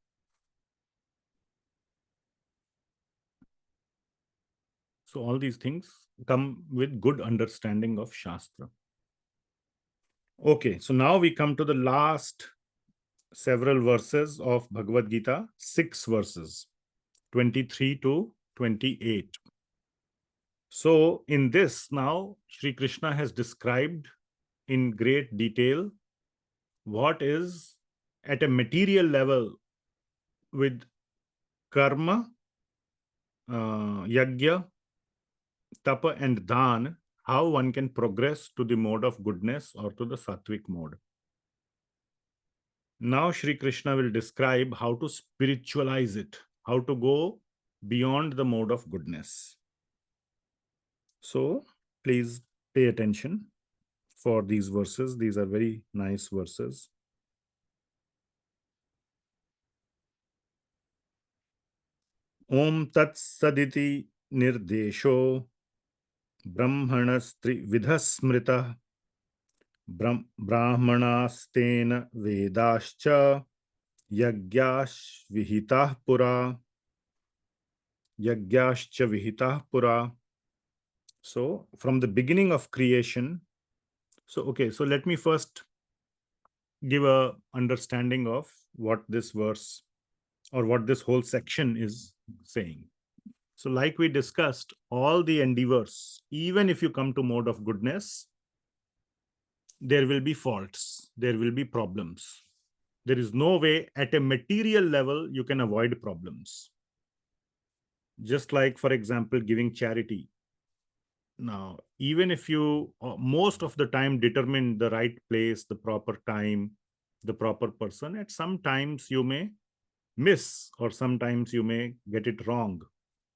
So all these things come with good understanding of Shastra. Okay, so now we come to the last several verses of Bhagavad Gita, 6 verses, 23 to 28. So in this now, Śrī Kṛṣṇa has described in great detail what is at a material level with karma, yajna, tapa, and dhan, how one can progress to the mode of goodness or to the sattvic mode. Now Śrī Kṛṣṇa will describe how to spiritualize it, how to go beyond the mode of goodness. So please pay attention for these verses. These are very nice verses. Om Tat Saditi Nirdesho Brahmanastri Vidhasmrita Brahmanastena Vedascha Yagyash Vihitah Pura Yagyashcha Vihitah Pura. So from the beginning of creation, so let me first give a understanding of what this verse or what this whole section is saying. So like we discussed, all the endeavors, even if you come to mode of goodness, there will be faults, there will be problems. There is no way at a material level you can avoid problems. Just like, for example, giving charity. Now, even if you most of the time determine the right place, the proper time, the proper person, at some times you may miss, or sometimes you may get it wrong.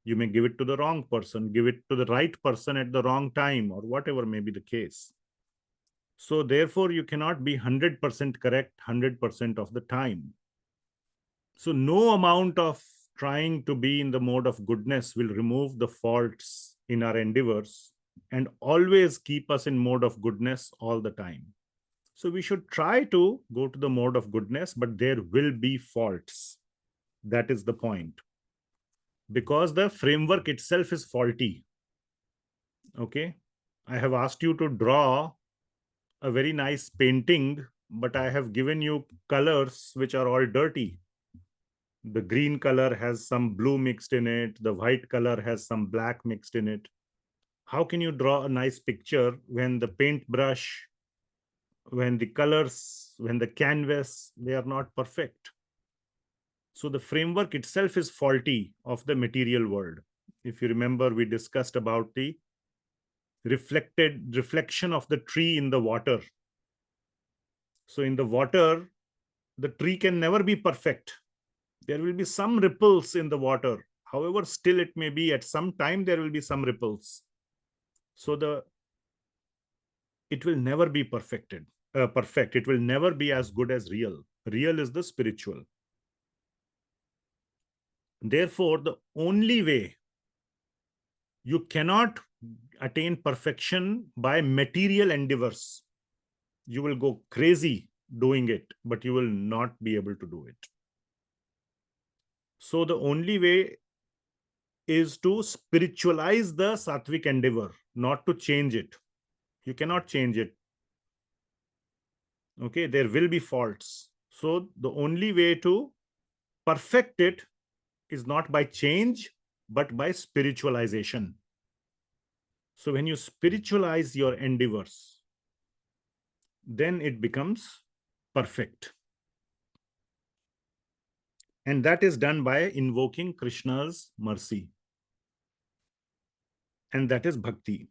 You may give it to the wrong person, give it to the right person at the wrong time, or whatever may be the case. So therefore, you cannot be 100% correct 100% of the time. So no amount of trying to be in the mode of goodness will remove the faults in our endeavors and always keep us in mode of goodness all the time. So we should try to go to the mode of goodness, but there will be faults. That is the point. Because the framework itself is faulty. Okay. I have asked you to draw a very nice painting, but I have given you colors which are all dirty. The green color has some blue mixed in it. The white color has some black mixed in it. How can you draw a nice picture when the paintbrush, when the colors, when the canvas, they are not perfect? So the framework itself is faulty of the material world. If you remember, we discussed about the reflection of the tree in the water. So in the water, the tree can never be perfect. There will be some ripples in the water. However still it may be, at some time there will be some ripples. So it will never be perfect. It will never be as good as real. Real is the spiritual. Therefore, the only way you cannot attain perfection by material endeavors. You will go crazy doing it, but you will not be able to do it. So the only way is to spiritualize the sattvic endeavor, not to change it. You cannot change it. Okay, there will be faults. So the only way to perfect it is not by change, but by spiritualization. So when you spiritualize your endeavors, then it becomes perfect. And that is done by invoking Krishna's mercy. And that is bhakti.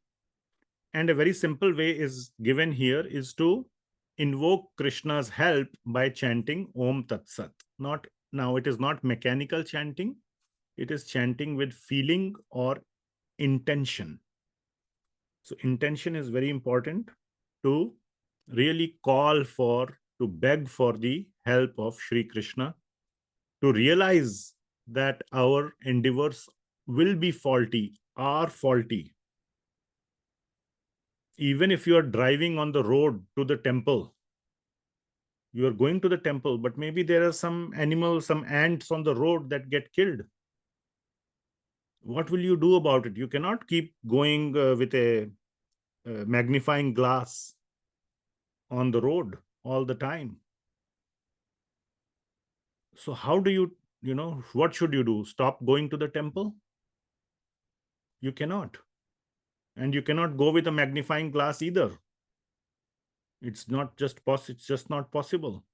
And a very simple way is given here is to invoke Krishna's help by chanting Om Tat Sat. Now it is not mechanical chanting. It is chanting with feeling or intention. So intention is very important to really to beg for the help of Śrī Kṛṣṇa, to realize that our endeavors will be faulty, are faulty. Even if you are driving on the road to the temple, you are going to the temple, but maybe there are some animals, some ants on the road that get killed. What will you do about it? You cannot keep going with a magnifying glass on the road all the time. So how do you, what should you do? Stop going to the temple? You cannot. And you cannot go with a magnifying glass either. It's just not possible.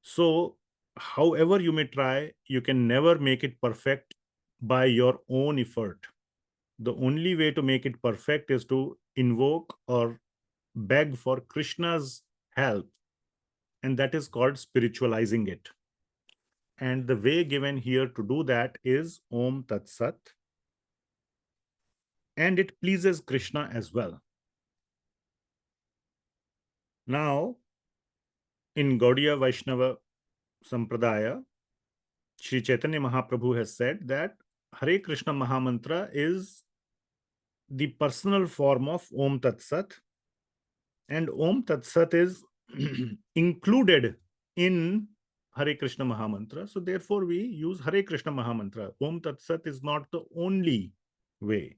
So however you may try, you can never make it perfect by your own effort. The only way to make it perfect is to invoke or beg for Krishna's help. and that is called spiritualizing it. And the way given here to do that is Om Tat Sat, and it pleases Krishna as well. Now, in Gaudiya Vaishnava Sampradaya, Sri Chaitanya Mahaprabhu has said that Hare Krishna Mahamantra is the personal form of Om Tat Sat, and Om Tat Sat is included in Hare Krishna Mahamantra. So therefore we use Hare Krishna Mahamantra. Om Tat Sat is not the only way.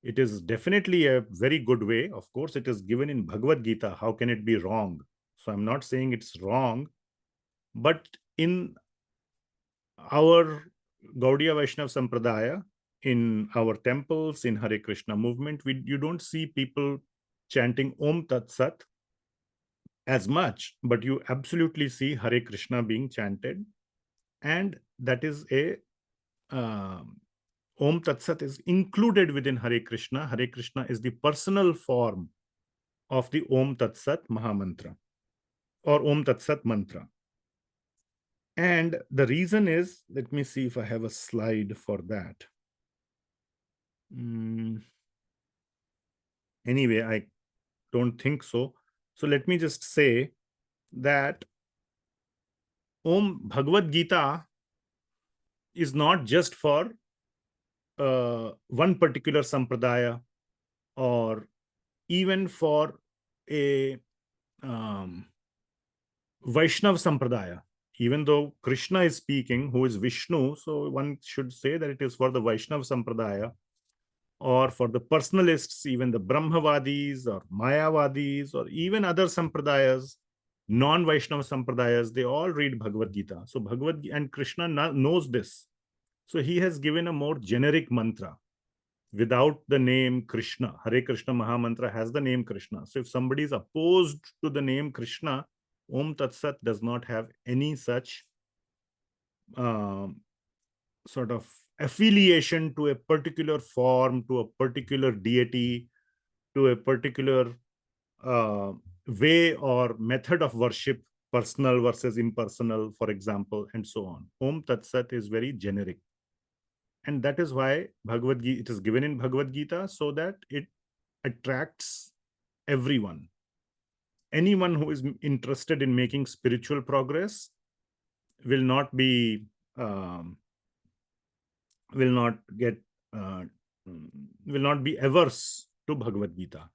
It is definitely a very good way. Of course, it is given in Bhagavad Gita. How can it be wrong? So I'm not saying it's wrong, but in our Gaudiya Vaishnava Sampradaya, in our temples, in Hare Krishna movement, you don't see people chanting Om Tat Sat as much, but you absolutely see Hare Krishna being chanted. And that is a Om Tat Sat is included within Hare Krishna. Hare Krishna is the personal form of the Om Tat Sat Mahamantra or Om Tat Sat mantra. And the reason is, let me see if I have a slide for that. Anyway, I don't think so. So let me just say that Bhagavad Gita is not just for one particular sampradaya or even for a Vaishnav sampradaya. Even though Krishna is speaking, who is Vishnu, so one should say that it is for the Vaishnav sampradaya, or for the personalists, even the Brahmavadis or Mayavadis, or even other sampradayas, non-Vaishnava sampradayas, they all read Bhagavad Gita. So and Krishna knows this. So he has given a more generic mantra without the name Krishna. Hare Krishna Mahamantra has the name Krishna. So if somebody is opposed to the name Krishna, Om Tat Sat does not have any such sort of affiliation to a particular form, to a particular deity, to a particular way or method of worship, personal versus impersonal, for example, and so on. Om Tat Sat is very generic. And that is why Bhagavad Gita, it is given in Bhagavad Gita so that it attracts everyone. Anyone who is interested in making spiritual progress will not be averse to Bhagavad Gita.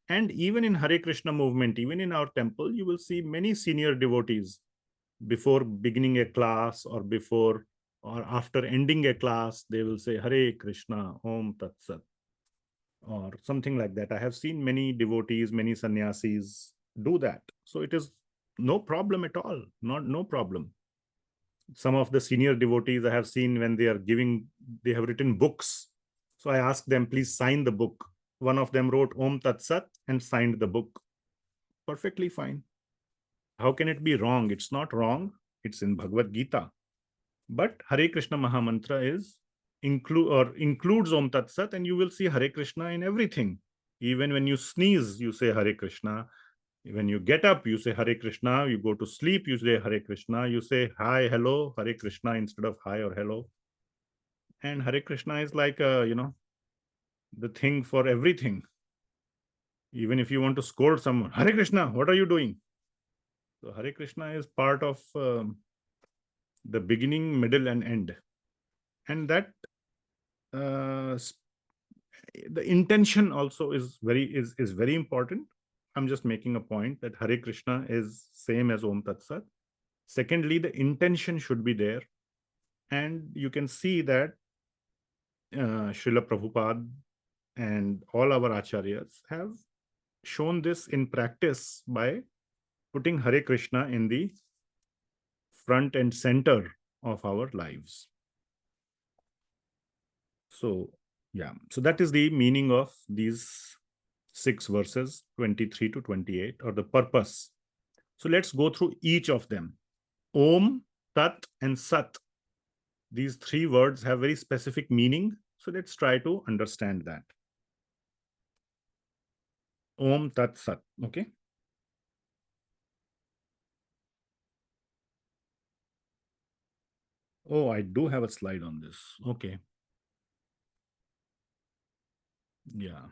And even in Hare Krishna movement, even in our temple, you will see many senior devotees before beginning a class or before or after ending a class, they will say Hare Krishna, Om Tat Sat, or something like that. I have seen many devotees, many sannyasis do that. So it is no problem at all, no problem. Some of the senior devotees I have seen, when they are giving, they have written books. So I asked them, please sign the book. One of them wrote Om Tat Sat and signed the book. Perfectly fine. How can it be wrong? It's not wrong. It's in Bhagavad Gita. But Hare Krishna Mahamantra includes Om Tat Sat, and you will see Hare Krishna in everything. Even when you sneeze, you say Hare Krishna. When you get up, you say Hare Krishna. You go to sleep, you say Hare Krishna. You say hi, hello, Hare Krishna instead of hi or hello. And Hare Krishna is like, the thing for everything. Even if you want to scold someone, Hare Krishna, what are you doing? So Hare Krishna is part of the beginning, middle, and end. And that the intention also is very important. I'm just making a point that Hare Krishna is same as Om Tat Sat. Secondly, the intention should be there. And you can see that Srila Prabhupada and all our acharyas have shown this in practice by putting Hare Krishna in the front and center of our lives. So, yeah, so that is the meaning of these 6 verses, 23 to 28, or the purpose. So let's go through each of them. Om, Tat, and Sat. These 3 words have very specific meaning. So let's try to understand that. Om, Tat, Sat. Okay. Oh, I do have a slide on this. Okay. Yeah.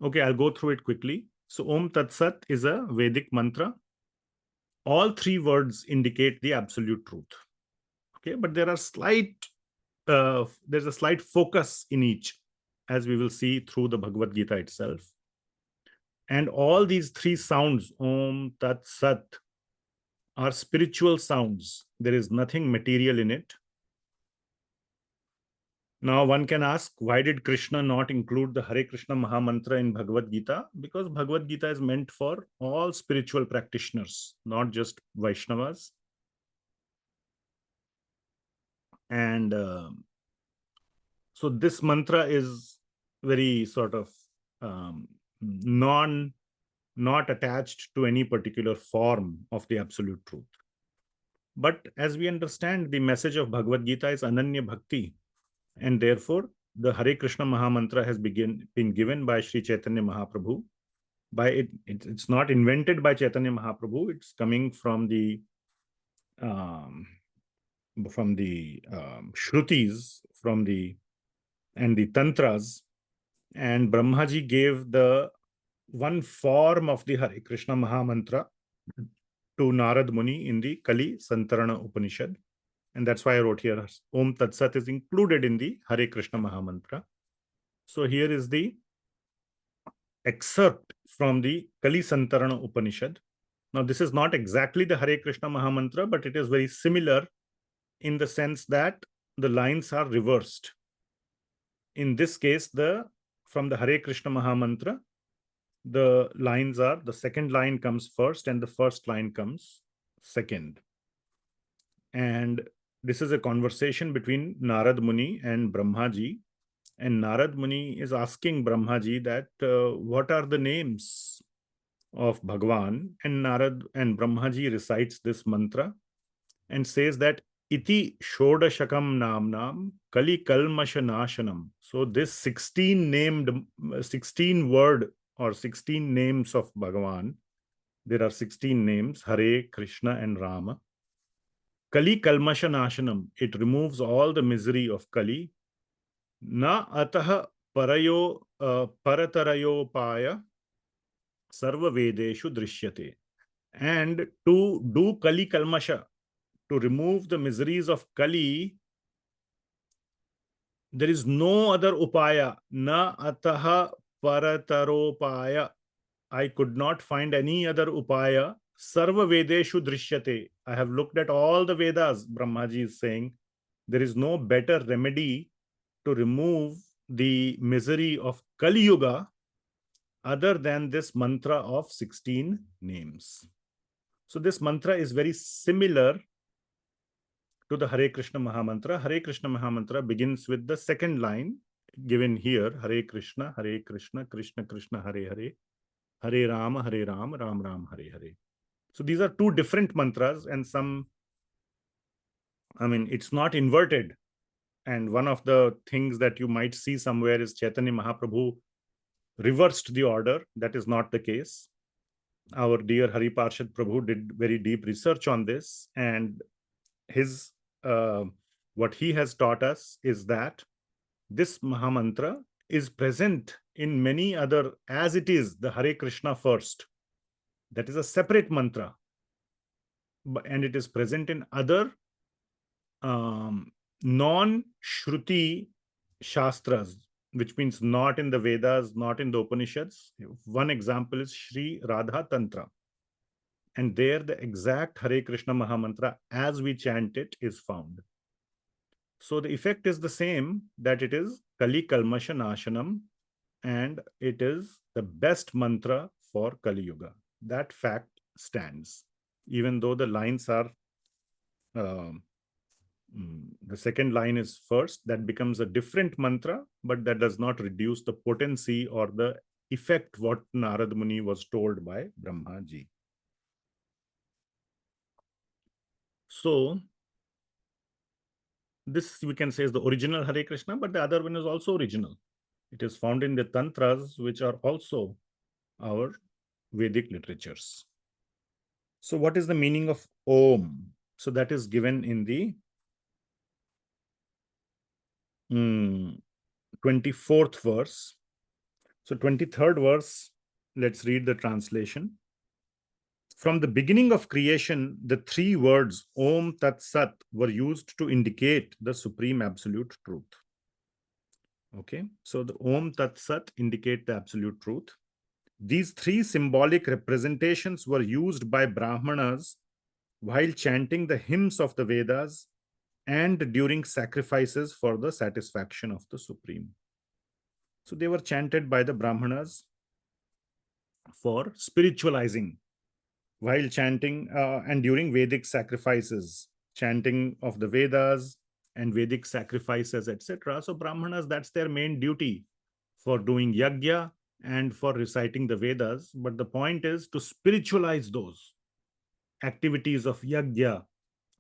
Okay, I'll go through it quickly. So Om Tat Sat is a Vedic mantra. All three words indicate the absolute truth. Okay, but there are there's a slight focus in each, as we will see through the Bhagavad Gita itself. And all these three sounds, Om Tat Sat, are spiritual sounds. There is nothing material in it. Now, one can ask, why did Krishna not include the Hare Krishna Mahamantra in Bhagavad Gita? Because Bhagavad Gita is meant for all spiritual practitioners, not just Vaishnavas. And so this mantra is very sort of not attached to any particular form of the absolute truth. But as we understand, the message of Bhagavad Gita is Ananya Bhakti. And therefore, the Hare Krishna Mahamantra has been given by Sri Chaitanya Mahaprabhu. It's not invented by Chaitanya Mahaprabhu. It's coming from the Shrutis, and the Tantras. And Brahmaji gave the one form of the Hare Krishna Mahamantra to Narad Muni in the Kali Santaraṇa Upaniṣad. And that's why I wrote here, Om Tat Sat is included in the Hare Krishna Mahamantra. So here is the excerpt from the Kali Santaraṇa Upaniṣad. Now, this is not exactly the Hare Krishna Mahamantra, but it is very similar in the sense that the lines are reversed. In this case, from the Hare Krishna Mahamantra, the lines are, the second line comes first and the first line comes second. And this is a conversation between Narad Muni and Brahmaji. And Narad Muni is asking Brahmaji that what are the names of Bhagavān? And Brahmaji recites this mantra and says that Iti Shodashakam Namnam Kali Kalmasha Nashanam. So this 16 word or 16 names of Bhagavān, there are 16 names, Hare, Krishna and Rama. Kali Kalmasha Nashanam, it removes all the misery of Kali. Na ataha paratarayo paya sarva vedeshu drishyate. And to do Kali Kalmasha, to remove the miseries of Kali, there is no other upaya. Na ataha parataropaya. I could not find any other upaya. Sarva vedeshu drishyate. I have looked at all the Vedas, Brahmaji is saying. There is no better remedy to remove the misery of Kali Yuga other than this mantra of 16 names. So this mantra is very similar to the Hare Krishna Mahamantra. Hare Krishna Mahamantra begins with the second line given here, Hare Krishna, Krishna Krishna, Hare Hare, Hare Rama, Ram Ram, Hare Hare. So these are two different mantras, and it's not inverted. And one of the things that you might see somewhere is Chaitanya Mahaprabhu reversed the order. That is not the case. Our dear Hari Parshad Prabhu did very deep research on this, and his what he has taught us is that this Mahamantra is present in many other, as it is the Hare Krishna first. That is a separate mantra, and it is present in other non-Shruti Shastras, which means not in the Vedas, not in the Upanishads. One example is Shri Radha Tantra. And there the exact Hare Krishna Mahamantra as we chant it is found. So the effect is the same, that it is Kali Kalmasha Nashanam, and it is the best mantra for Kali Yuga. That fact stands. Even though the lines are the second line is first, that becomes a different mantra, but that does not reduce the potency or the effect what Narad Muni was told by Brahmaji. So this we can say is the original Hare Krishna, but the other one is also original. It is found in the Tantras, which are also our Vedic literatures. So what is the meaning of Om? So that is given in the 24th verse. So 23rd verse, let's read the translation. From the beginning of creation, the three words Om Tat Sat were used to indicate the supreme absolute truth. Okay, so the Om Tat Sat indicate the absolute truth. These three symbolic representations were used by Brahmanas while chanting the hymns of the Vedas and during sacrifices for the satisfaction of the Supreme. So they were chanted by the Brahmanas for spiritualizing while chanting and during Vedic sacrifices, chanting of the Vedas and Vedic sacrifices, etc. So Brahmanas, that's their main duty for doing yajna and for reciting the Vedas. But the point is to spiritualize those activities of yajna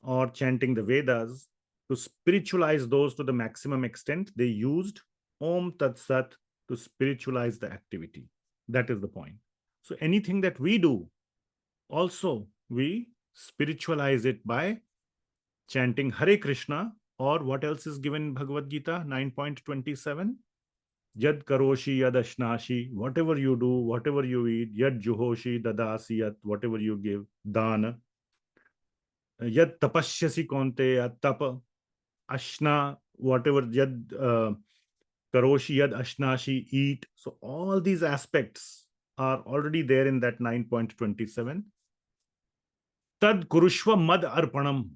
or chanting the Vedas. To spiritualize those to the maximum extent, they used Om Tat Sat to spiritualize the activity. That is the point. So anything that we do, also we spiritualize it by chanting Hare Krishna, or what else is given in Bhagavad Gita 9.27? Yad karoshi yad ashnashi, whatever you do, whatever you eat, yad juhoshi dadasi yat, whatever you give, dana. Yad tapashyasi konte tapa, ashna, whatever yad karoshi yad ashnashi, eat. So all these aspects are already there in that 9.27. Tad kurushva mad arpanam.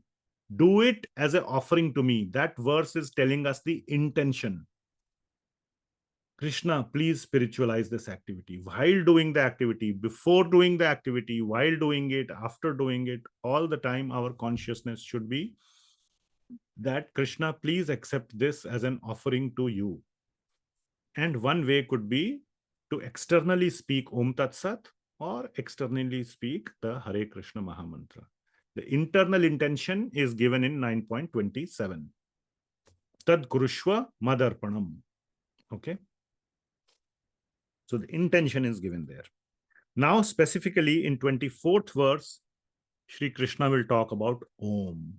Do it as an offering to me. That verse is telling us the intention. Krishna, please spiritualize this activity. While doing the activity, before doing the activity, while doing it, after doing it, all the time our consciousness should be that Krishna, please accept this as an offering to you. And one way could be to externally speak Om Tat Sat or externally speak the Hare Krishna Mahamantra. The internal intention is given in 9.27. Tad kurushva madarpanam. Okay. So the intention is given there. Now, specifically in 24th verse, Śrī Kṛṣṇa will talk about Om.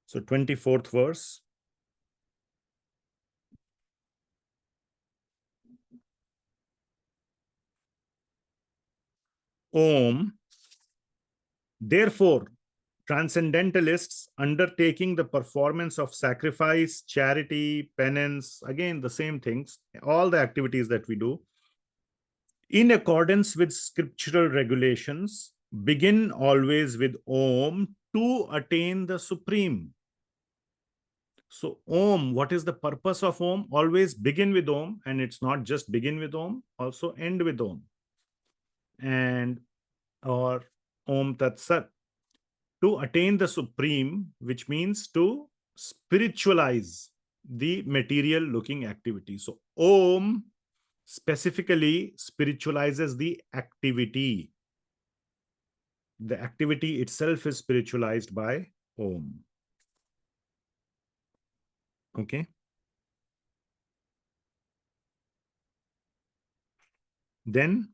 So 24th verse. Om. Therefore, transcendentalists undertaking the performance of sacrifice, charity, penance, again, the same things, all the activities that we do, in accordance with scriptural regulations, begin always with Om to attain the Supreme. So Om, what is the purpose of Om? Always begin with Om, and it's not just begin with Om, also end with Om. And or Om Tat Sat, to attain the Supreme, which means to spiritualize the material looking activity. So Om specifically spiritualizes the activity. The activity itself is spiritualized by Om. Okay. Then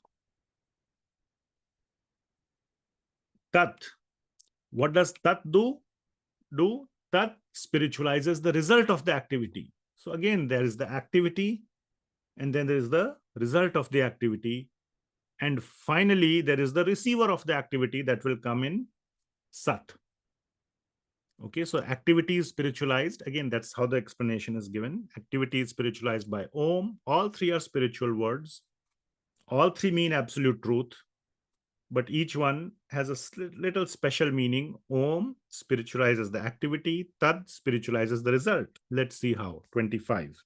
Tat. What does Tat do? Tat spiritualizes the result of the activity. So again, there is the activity, and then there is the result of the activity. And finally, there is the receiver of the activity that will come in Sat. Okay, so activity is spiritualized. Again, that's how the explanation is given. Activity is spiritualized by Om. All three are spiritual words. All three mean absolute truth, but each one has a little special meaning. Om spiritualizes the activity. Tat spiritualizes the result. Let's see how. 25.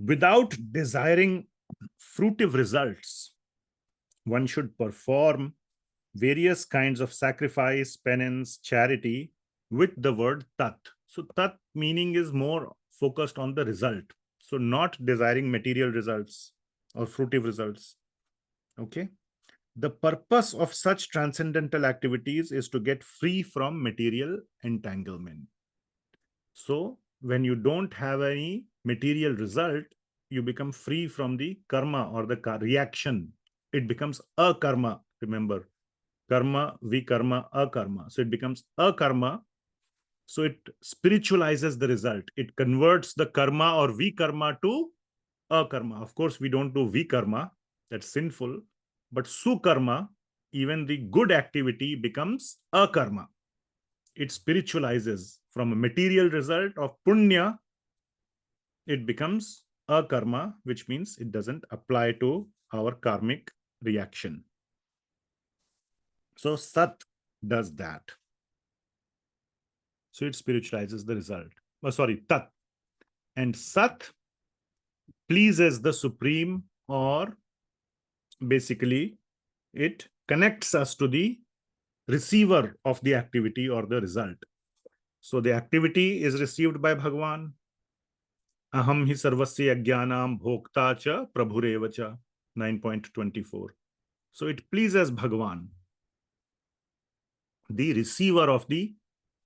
Without desiring fruitive results, one should perform various kinds of sacrifice, penance, charity with the word Tat. So Tat meaning is more focused on the result. So not desiring material results or fruitive results. Okay. The purpose of such transcendental activities is to get free from material entanglement. So when you don't have any material result, you become free from the karma or the reaction. It becomes a karma. Remember, karma, vikarma, akarma. So it becomes a karma So it spiritualizes the result. It converts the karma or vikarma to akarma. Of course, we don't do vikarma, that's sinful, but sukarma, even the good activity, becomes akarma. It spiritualizes from a material result of punya, it becomes akarma, which means it doesn't apply to our karmic reaction. So sat does that. So it spiritualizes the result. Tat. And sat pleases the Supreme, or basically it connects us to the receiver of the activity or the result. So the activity is received by Bhagavān. Aham hi sarvasya ajnanam bhokta cha prabhureva cha, 9.24. So it pleases Bhagavān, the receiver of the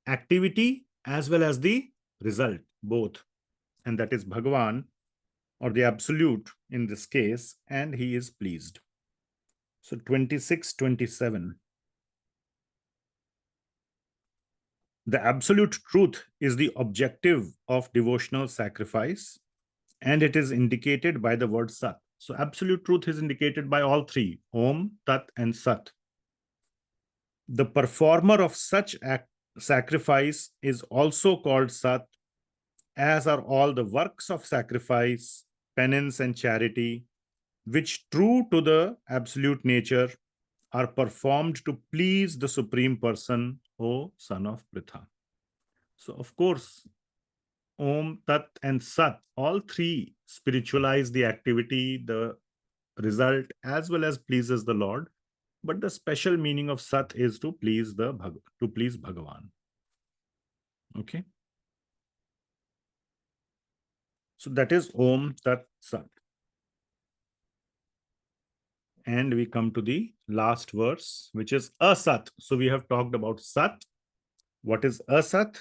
activity as well as the result, both. And that is Bhagavān, or the absolute in this case, and he is pleased. So 26-27. The absolute truth is the objective of devotional sacrifice, and it is indicated by the word Sat. So absolute truth is indicated by all three, Om, Tat, and Sat. The performer of such sacrifice is also called Sat, as are all the works of sacrifice, penance, and charity, which, true to the absolute nature, are performed to please the Supreme Person, O son of Pritha. So, of course, Om, Tat, and Sat, all three spiritualize the activity, the result, as well as pleases the Lord. But the special meaning of Sat is to please Bhagavān. Okay. So that is Om, Tat, Sat. And we come to the last verse, which is Asat. So we have talked about Sat. What is Asat?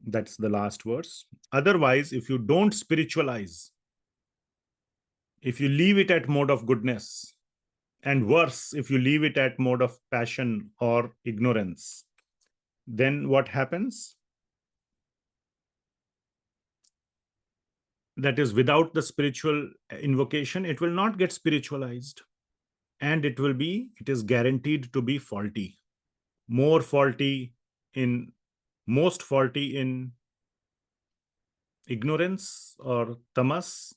That's the last verse. Otherwise, if you don't spiritualize, if you leave it at mode of goodness, and worse, if you leave it at mode of passion or ignorance, then what happens? That is, without the spiritual invocation, it will not get spiritualized. And it is guaranteed to be faulty. Most faulty in ignorance or tamas,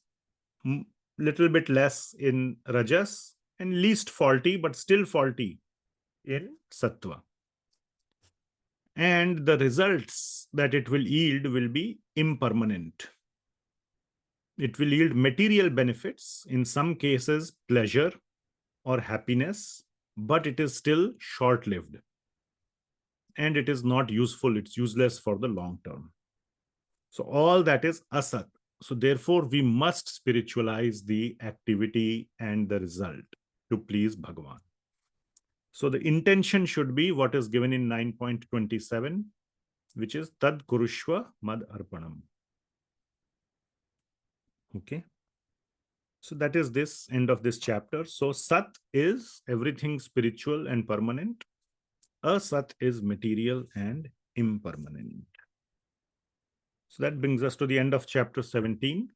little bit less in rajas, and least faulty, but still faulty in sattva. And the results that it will yield will be impermanent. It will yield material benefits, in some cases pleasure or happiness, but it is still short-lived. And it is not useful, it's useless for the long term. So all that is asat. So therefore, we must spiritualize the activity and the result to please Bhagavān. So the intention should be what is given in 9.27, which is Tad Kurushva Mad Arpanam. Okay. So that is this end of this chapter. So Sat is everything spiritual and permanent. Asat is material and impermanent. So that brings us to the end of chapter 17,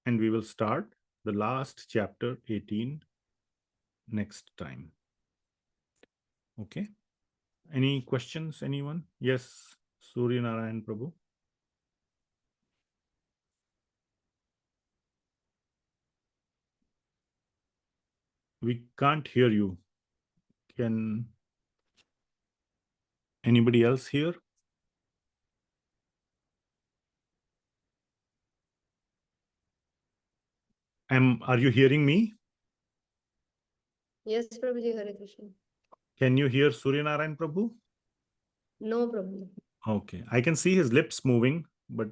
and we will start the last chapter 18 next time. Okay. Any questions, anyone? Yes, Surya Narayan Prabhu. We can't hear you. Can anybody else hear? Are you hearing me? Yes, Prabhuji, Hare Krishna. Can you hear Surya Narayan Prabhu? No, Prabhuji. Okay. I can see his lips moving, but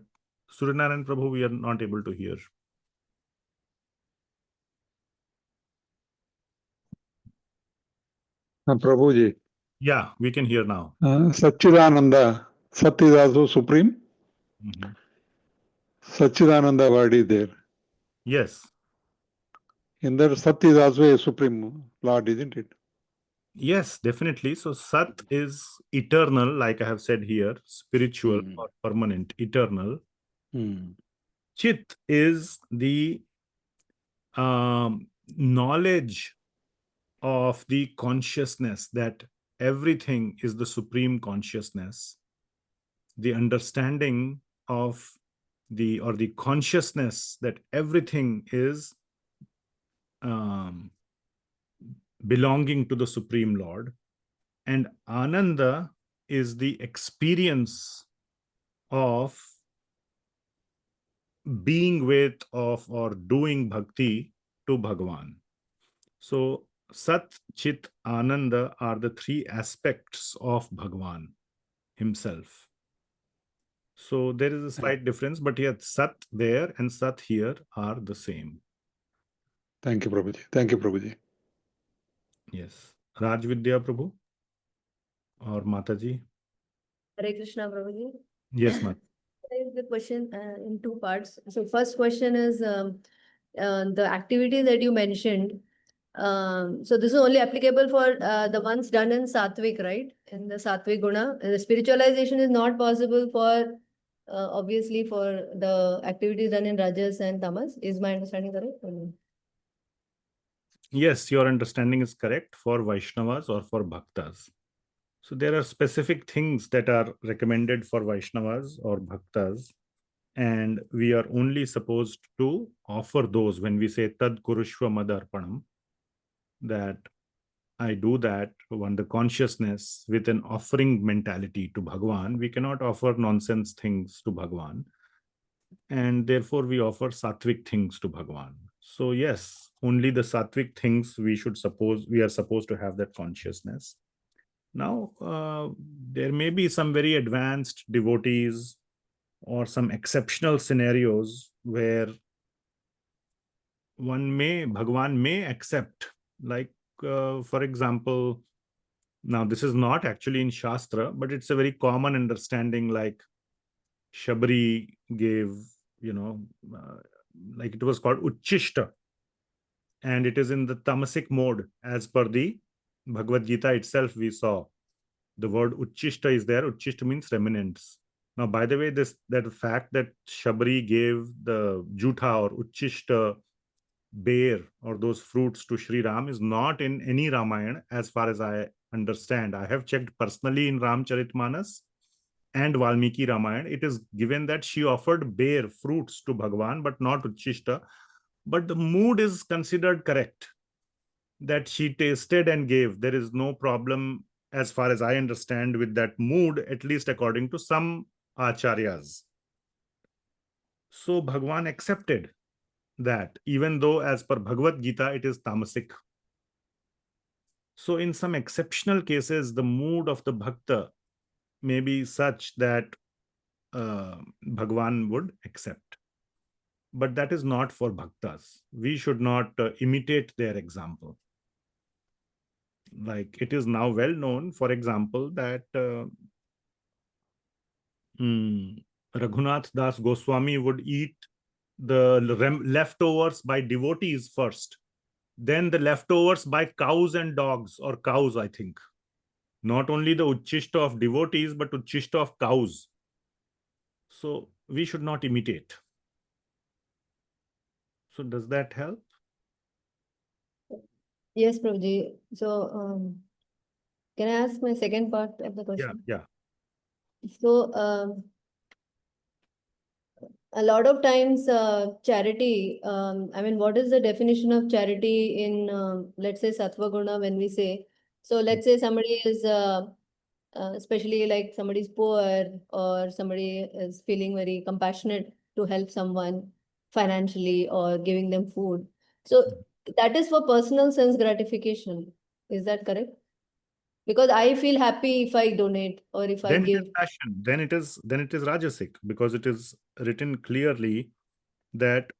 Surya Narayan Prabhu, we are not able to hear. Prabhuji. Yeah, we can hear now. Sac-cid-ānanda, Sat is also supreme. Sac-cid-ānanda word is there. Yes. In that Sat is also a supreme Lord, isn't it? Yes, definitely. So Sat is eternal, like I have said here, spiritual or permanent, eternal. Chit is the knowledge of the consciousness that everything is the supreme consciousness, the understanding of the consciousness that everything is belonging to the Supreme Lord. And Ananda is the experience of being with or doing bhakti to Bhagavān. So Sat, Chit, Ananda are the three aspects of Bhagavān himself. So there is a slight difference, but yet Sat there and Sat here are the same. Thank you, Prabhuji. Thank you, Prabhuji. Yes. Raj Vidya Prabhu or Mataji? Hare Krishna, Prabhuji. Yes, Mataji. There is the question in two parts. So first question is the activity that you mentioned. So this is only applicable for the ones done in Satvik, right? In the Satvik Guna. The spiritualization is not possible for, obviously, for the activities done in Rajas and Tamas. Is my understanding correct? Or no? Yes, your understanding is correct for Vaishnavas or for Bhaktas. So there are specific things that are recommended for Vaishnavas or Bhaktas, and we are only supposed to offer those when we say Tad Kurushva Madarpanam, that I do that on the consciousness with an offering mentality to Bhagwan. We cannot offer nonsense things to Bhagwan, and therefore we offer sattvic things to Bhagwan. So yes, only the sattvic things we are supposed to have that consciousness. Now, there may be some very advanced devotees or some exceptional scenarios where Bhagwan may accept, like, for example, now this is not actually in Shastra, but it's a very common understanding, like Shabri gave, like it was called Uchishta, and it is in the tamasic mode as per the Bhagavad Gita itself. We saw the word Uchishta is there. Uchishta means remnants. Now, by the way, that fact that Shabri gave the Jutha or Uchishta bear or those fruits to Sri Ram is not in any Ramayana as far as I understand. I have checked personally in Ramcharitmanas and Valmiki Ramayana. It is given that she offered bear fruits to Bhagwan, but not Uchishta. But the mood is considered correct, that she tasted and gave. There is no problem as far as I understand with that mood, at least according to some acharyas. So Bhagwan accepted that, even though as per Bhagavad Gita it is tamasic. So in some exceptional cases, the mood of the bhakta may be such that Bhagwan would accept. But that is not for bhaktas. We should not imitate their example. Like it is now well known, for example, that Raghunath Das Goswami would eat the leftovers by devotees first, then the leftovers by cows and dogs, or cows, I think. Not only the Uchishta of devotees, but Uchishta of cows. So we should not imitate. So does that help? Yes, Prabhuji. So can I ask my second part of the question? Yeah. So a lot of times charity, I mean, what is the definition of charity in, let's say, Sattva Guna when we say, so let's say somebody is, especially like somebody is poor or somebody is feeling very compassionate to help someone financially or giving them food. So that is for personal sense gratification. Is that correct? Because I feel happy if I donate or if I give. It is passion. Then it is rajasic, because it is written clearly that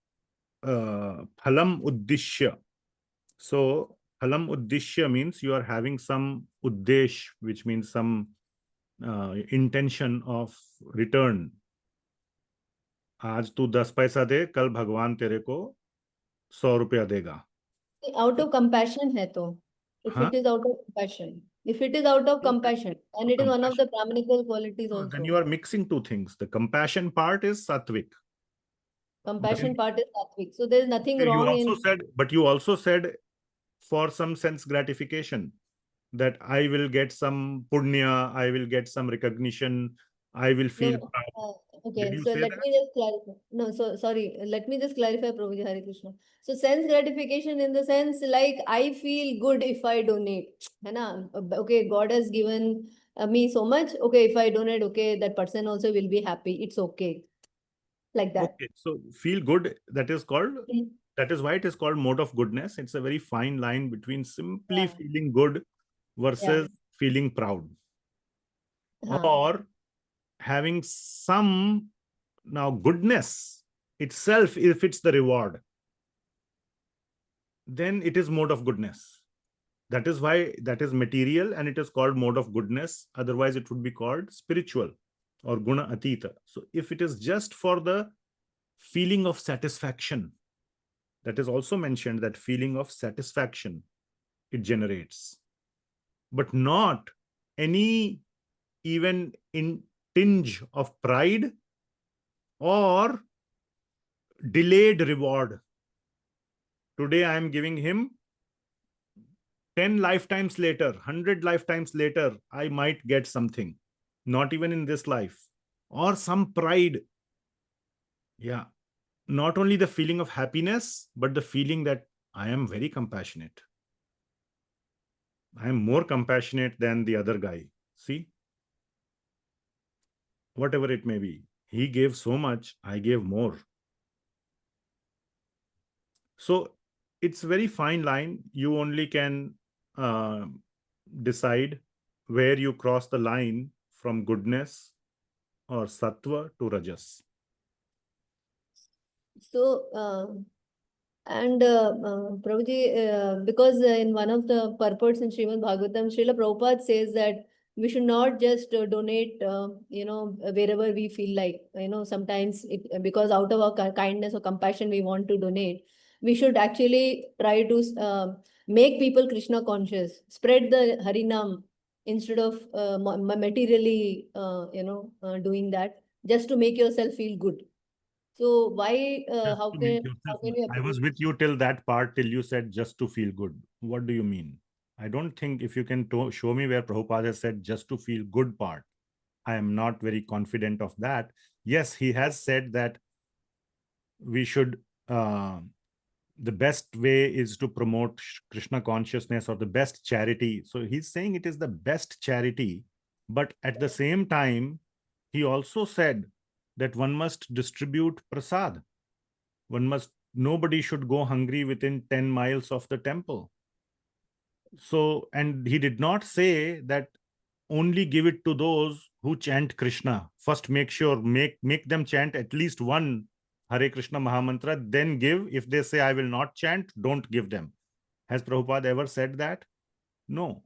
phalam uddishya. So phalam uddishya means you are having some uddesh, which means some intention of return. आज तू 10 पैसा दे, कल भगवान तेरे को 100 रुपया देगा. Out of compassion hai to. If Huh? it is out of compassion. If it is out of compassion, and it is one of the Brahminical qualities No, also. then you are mixing two things. The compassion part is sattvic. Compassion part is sattvic. So there is nothing You wrong also in. said, but you also said for some sense gratification, that I will get some punya, I will get some recognition, I will feel No, proud. okay, Did you so say let that? me just clarify. No, so sorry, let me just clarify, Prabhuji Hare Krishna. So sense gratification in the sense like I feel good if I donate. है ना? Okay, God has given me so much. Okay, if I donate, okay, that person also will be happy. It's okay. Like that. Okay, so feel good, that is called, Mm. that is why it is called mode of goodness. It's a very fine line between simply Yeah. feeling good versus feeling proud. Or having some, now goodness itself, if it's the reward, then it is mode of goodness. That is why that is material and it is called mode of goodness. Otherwise it would be called spiritual or guna atita. So if it is just for the feeling of satisfaction, that is also mentioned, that feeling of satisfaction it generates, but not any even in tinge of pride or delayed reward. Today I am giving him, 10 lifetimes later, 100 lifetimes later, I might get something, not even in this life, or some pride. Yeah. Not only the feeling of happiness, but the feeling that I am very compassionate. I am more compassionate than the other guy. See? Whatever it may be. He gave so much, I gave more. So it's very fine line. You only can decide where you cross the line from goodness or sattva to rajas. So, Prabhuji, because in one of the purports in Srimad Bhagavatam, Srila Prabhupada says that we should not just donate, wherever we feel like, sometimes because out of our kindness or compassion, we want to donate. We should actually try to make people Krishna conscious, spread the Harinam instead of materially, doing that, just to make yourself feel good. So why, Just how to make can yourself, we I was approach? with you till that part, till you said just to feel good. What do you mean? I don't think, if you can show me where Prabhupada has said just to feel good part, I am not very confident of that. Yes, he has said that we should, the best way is to promote Krishna consciousness, or the best charity. So he's saying it is the best charity. But at the same time, he also said that one must distribute prasad. Nobody should go hungry within 10 miles of the temple. So, and he did not say that only give it to those who chant Krishna. First, make them chant at least one Hare Krishna Mahamantra, then give. If they say, I will not chant, don't give them. Has Prabhupada ever said that? No.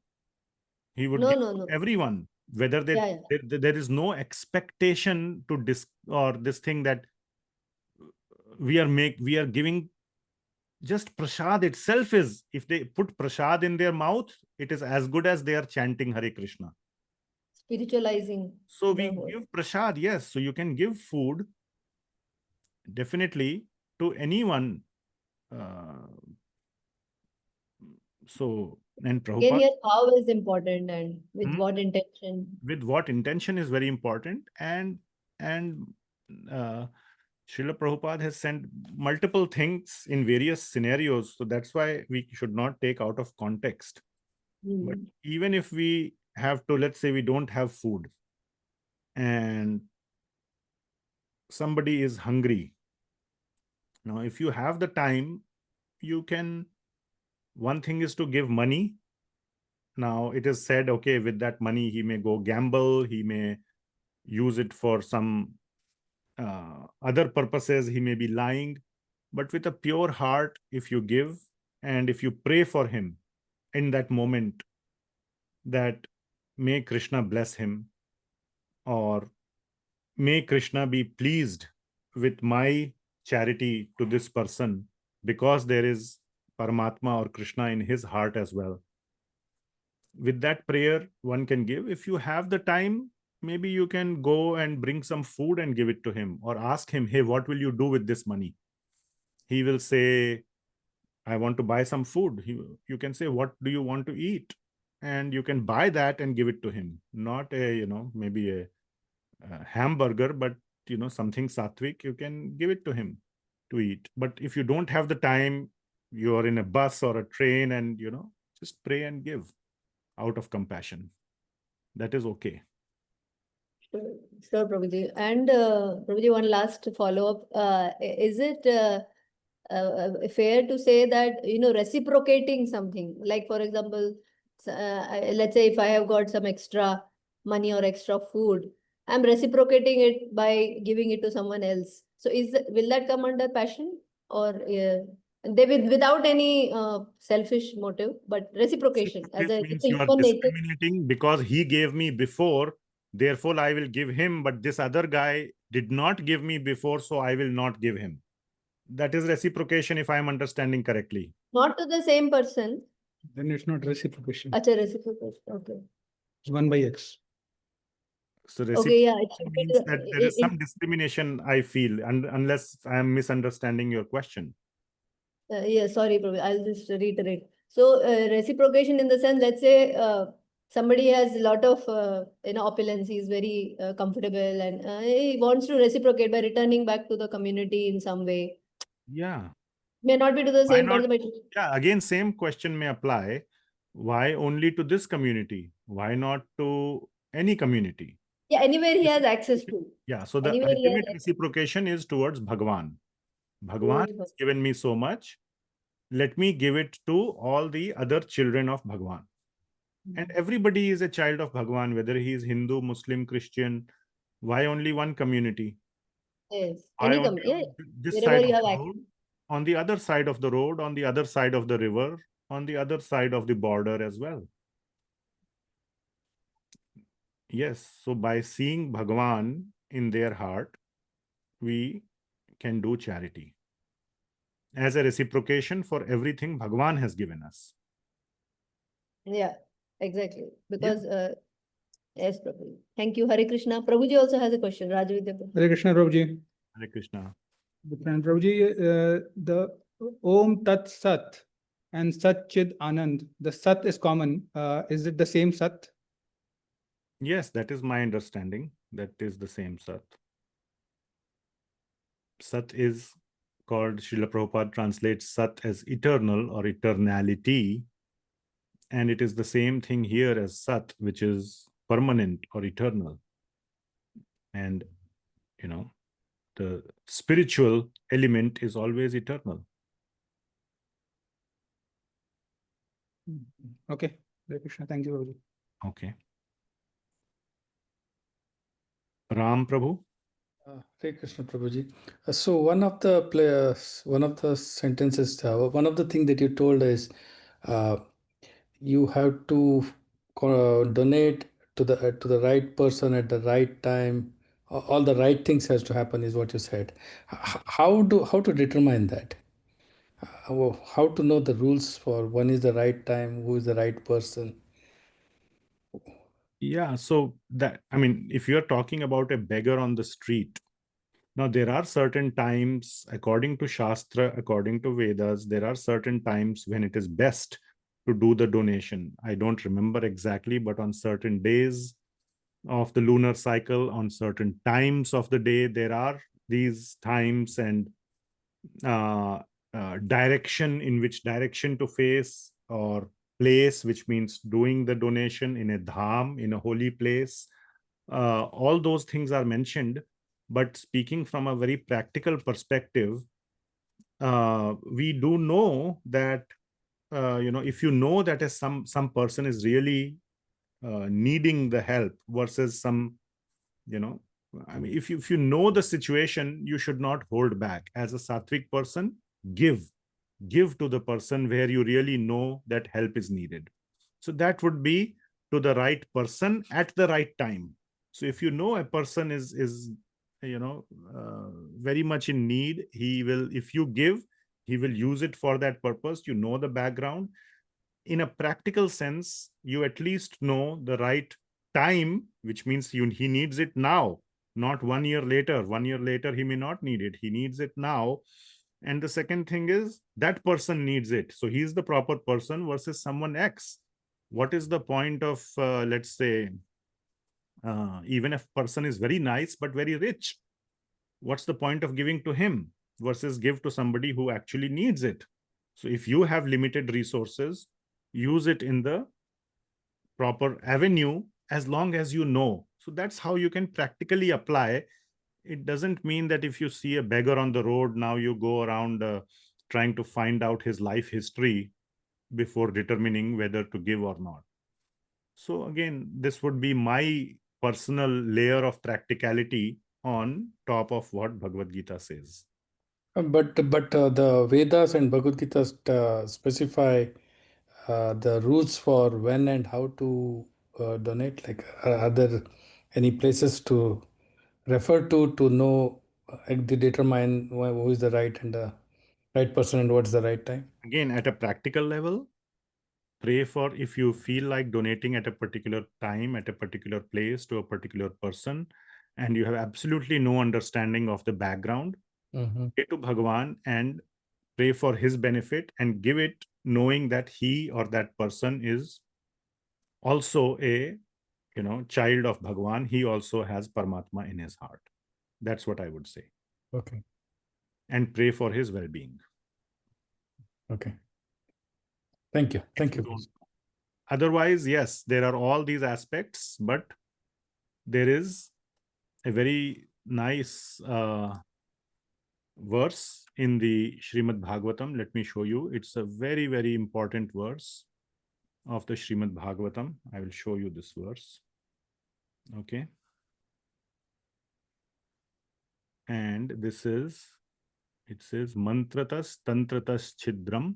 He would give No. everyone, whether Yeah. there is no expectation to this thing that we are giving. Just prasad itself is, if they put prasad in their mouth, it is as good as they are chanting Hare Krishna. Spiritualizing So the we whole. give prasad, yes. So you can give food definitely to anyone. And Again, Prabhupada, here, how is important and with what intention? with what intention is very important. And uh, Srila Prabhupada has sent multiple things in various scenarios. So that's why we should not take out of context. But even if we have to, let's say we don't have food and somebody is hungry. Now, if you have the time, you can, one thing is to give money. Now, it is said, okay, with that money, he may go gamble, he may use it for some other purposes, he may be lying. But with a pure heart, if you give and if you pray for him in that moment, that may Krishna bless him, or may Krishna be pleased with my charity to this person, because there is Paramātmā or Krishna in his heart as well. with that prayer, one can give. If you have the time, maybe you can go and bring some food and give it to him, or ask him, hey, what will you do with this money? He will say, I want to buy some food. You can say, what do you want to eat? And you can buy that and give it to him. Not a, maybe a hamburger, but, something sattvic, you can give it to him to eat. But if you don't have the time, you are in a bus or a train and, just pray and give out of compassion. That is okay. Sure, Prabhuji. And Prabhuji, one last follow-up. Is it fair to say that, reciprocating something, like, for example, let's say if I have got some extra money or extra food, I'm reciprocating it by giving it to someone else. So will that come under passion, or without any selfish motive, but reciprocation as a means you are human nature? discriminating because he gave me before, therefore I will give him, but this other guy did not give me before, so I will not give him. That is reciprocation, if I am understanding correctly. Not to the same person. Then it's not reciprocation. Acha, reciprocation. Okay. It's 1 by X. So Okay, yeah, reciprocation means that there is some discrimination, I feel, unless I am misunderstanding your question. Yeah, sorry, Prabhu, I'll just reiterate. So reciprocation in the sense, let's say somebody has a lot of opulence, he's very comfortable, and he wants to reciprocate by returning back to the community in some way. Yeah. May not be to the Why same not? person, but Yeah, again, same question may apply. Why only to this community? Why not to any community? yeah, anywhere he has access to. Yeah, so the Anywhere he has ultimate reciprocation is towards Bhagavān. Bhagavān has given me so much. Let me give it to all the other children of Bhagavān. And everybody is a child of Bhagavān, whether he is Hindu, Muslim, Christian. Why only one community? Yes, Why any only yeah, this wherever side you of have the access. road? On the other side of the road, on the other side of the river, on the other side of the border as well. Yes, so by seeing Bhagavān in their heart, we can do charity as a reciprocation for everything Bhagavān has given us. Yeah, exactly. Because yes, Prabhuji. Thank you, Hare Krishna. Prabhuji also has a question. Rajavidya. Hare Krishna, Prabhuji. Hare Krishna. And Prabhuji, the Om Tat Sat and sac-cid-ānanda, the Sat is common. Is it the same Sat? Yes, that is my understanding. That is the same Sat. Sat is called, Srila Prabhupada translates Sat as eternal or eternality. And it is the same thing here as Sat, which is permanent or eternal. And, the spiritual element is always eternal. Okay. Hare Krishna. Thank you, Prabhuji. Okay. Ram Prabhu. Hare Krishna Prabhuji. So one of the sentences, one of the things that you told is you have to donate to the right person at the right time. All the right things has to happen is what you said. How to determine that? How to know the rules for when is the right time, who is the right person? Yeah, so that, if you're talking about a beggar on the street, now there are certain times, according to Shastra, according to Vedas, there are certain times when it is best to do the donation. I don't remember exactly, but on certain days of the lunar cycle, on certain times of the day, there are these times and direction, in which direction to face, or place, which means doing the donation in a dham, in a holy place. All those things are mentioned, but speaking from a very practical perspective, we do know that if you know that some person is really needing the help versus some, if you know the situation, you should not hold back. As a sattvic person, give to the person where you really know that help is needed. So that would be to the right person at the right time. So if you know a person is very much in need, he will, if you give, he will use it for that purpose. You know the background. in a practical sense, you at least know the right time, which means he needs it now, not 1 year later. 1 year later, he may not need it. He needs it now. And the second thing is that person needs it. So he's the proper person versus someone X. What is the point of, let's say, even if person is very nice but very rich, what's the point of giving to him versus give to somebody who actually needs it? So if you have limited resources, use it in the proper avenue as long as you know. So that's how you can practically apply. It doesn't mean that if you see a beggar on the road, now you go around trying to find out his life history before determining whether to give or not. So again, this would be my personal layer of practicality on top of what Bhagavad Gita says. But the Vedas and Bhagavad Gita specify the rules for when and how to donate. Like, are there any places to refer to know, to determine who is the right and the right person and what's the right time? Again, at a practical level, pray for, if you feel like donating at a particular time, at a particular place to a particular person, and you have absolutely no understanding of the background, pray to Bhagavān and pray for his benefit and give it knowing that he or that person is also a child of Bhagavān. He also has Paramātmā in his heart. That's what I would say. Okay. And pray for his well-being. Okay. Thank you. Thank you. Otherwise, yes, there are all these aspects, but there is a very nice verse in the Srimad Bhagavatam. Let me show you. It's a very, very important verse of the Srimad Bhagavatam. I will show you this verse. Okay. And this is, it says, mantratas tantratas chidram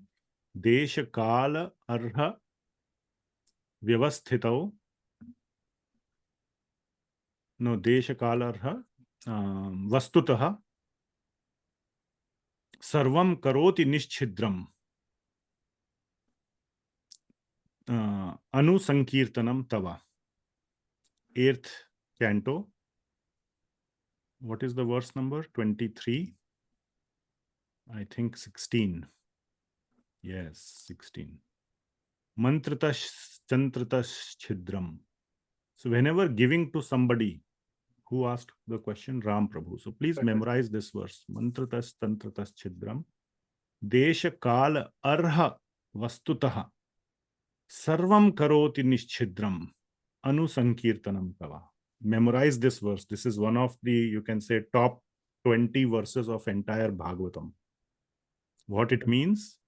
desha kala arha vyavasthitau. No, desha kala arha vastutaha sarvam karoti nischidram anusankirtanam tava. 8th canto. What is the verse number? 23. I think 16. Yes, 16. Mantratash chantratash chidram. So whenever giving to somebody, who asked the question? Ram Prabhu. So please memorize this verse. Mantratash tantratash chidram. Desha kala arha vastutaha sarvam karoti nischidram anusankirtanam tava. Memorize this verse. This is one of the, you can say, top 20 verses of entire Bhagavatam. What it means?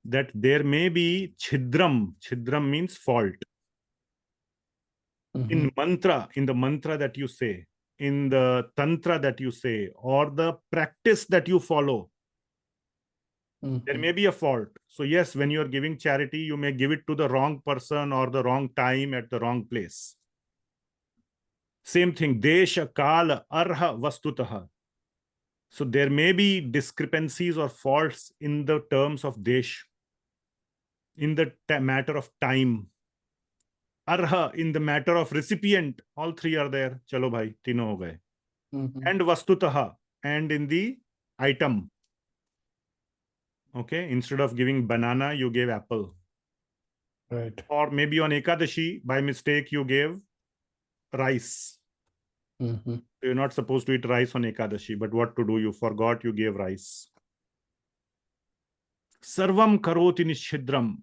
That there may be chidram. Chidram means fault. In mantra, in the mantra that you say, in the tantra that you say, or the practice that you follow, there may be a fault. So yes, when you are giving charity, you may give it to the wrong person or the wrong time at the wrong place. Same thing, desha, kala, arha, vastutaha. So there may be discrepancies or faults in the terms of desh, in the matter of time. Arha, in the matter of recipient. All three are there. Chalo bhai, tino ho gaye. And vastutaha, and in the item. Okay, instead of giving banana, you gave apple. Right. Or maybe on Ekadashi, by mistake, you gave rice. You're not supposed to eat rice on Ekadashi, but what to do? You forgot, you gave rice. Sarvam karoti nischidram.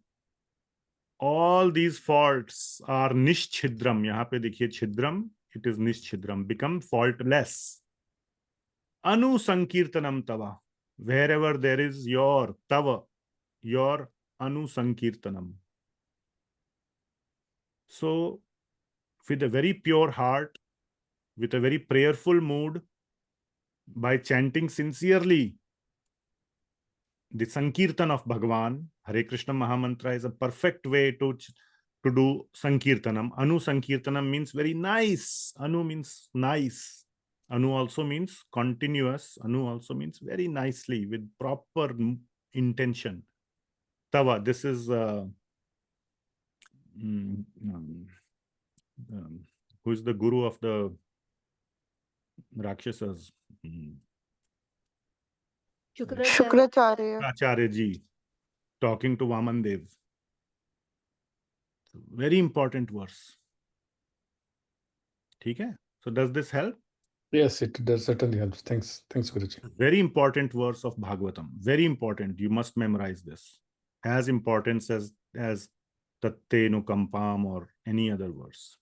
All these faults are nischidram. Yahan pe dekhiye chidram, it is nischidram. Become faultless. Anu sankirtanam tava. Wherever there is your tava, your anu sankirtanam. So, with a very pure heart, with a very prayerful mood, by chanting sincerely the Sankirtan of Bhagavān, Hare Krishna Mahamantra is a perfect way to do Sankirtanam. Anu Sankirtanam means very nice. Anu means nice. Anu also means continuous. Anu also means very nicely with proper intention. Tava, this is who is the guru of the Rakshasas? Shukracharya. Acharya ji talking to Vaman Dev. Very important verse. Okay? So does this help? Yes, it does certainly helps. Thanks, Guruji. Very important verse of Bhagavatam. Very important. You must memorize this. As important as Tatte Kampam or any other verse.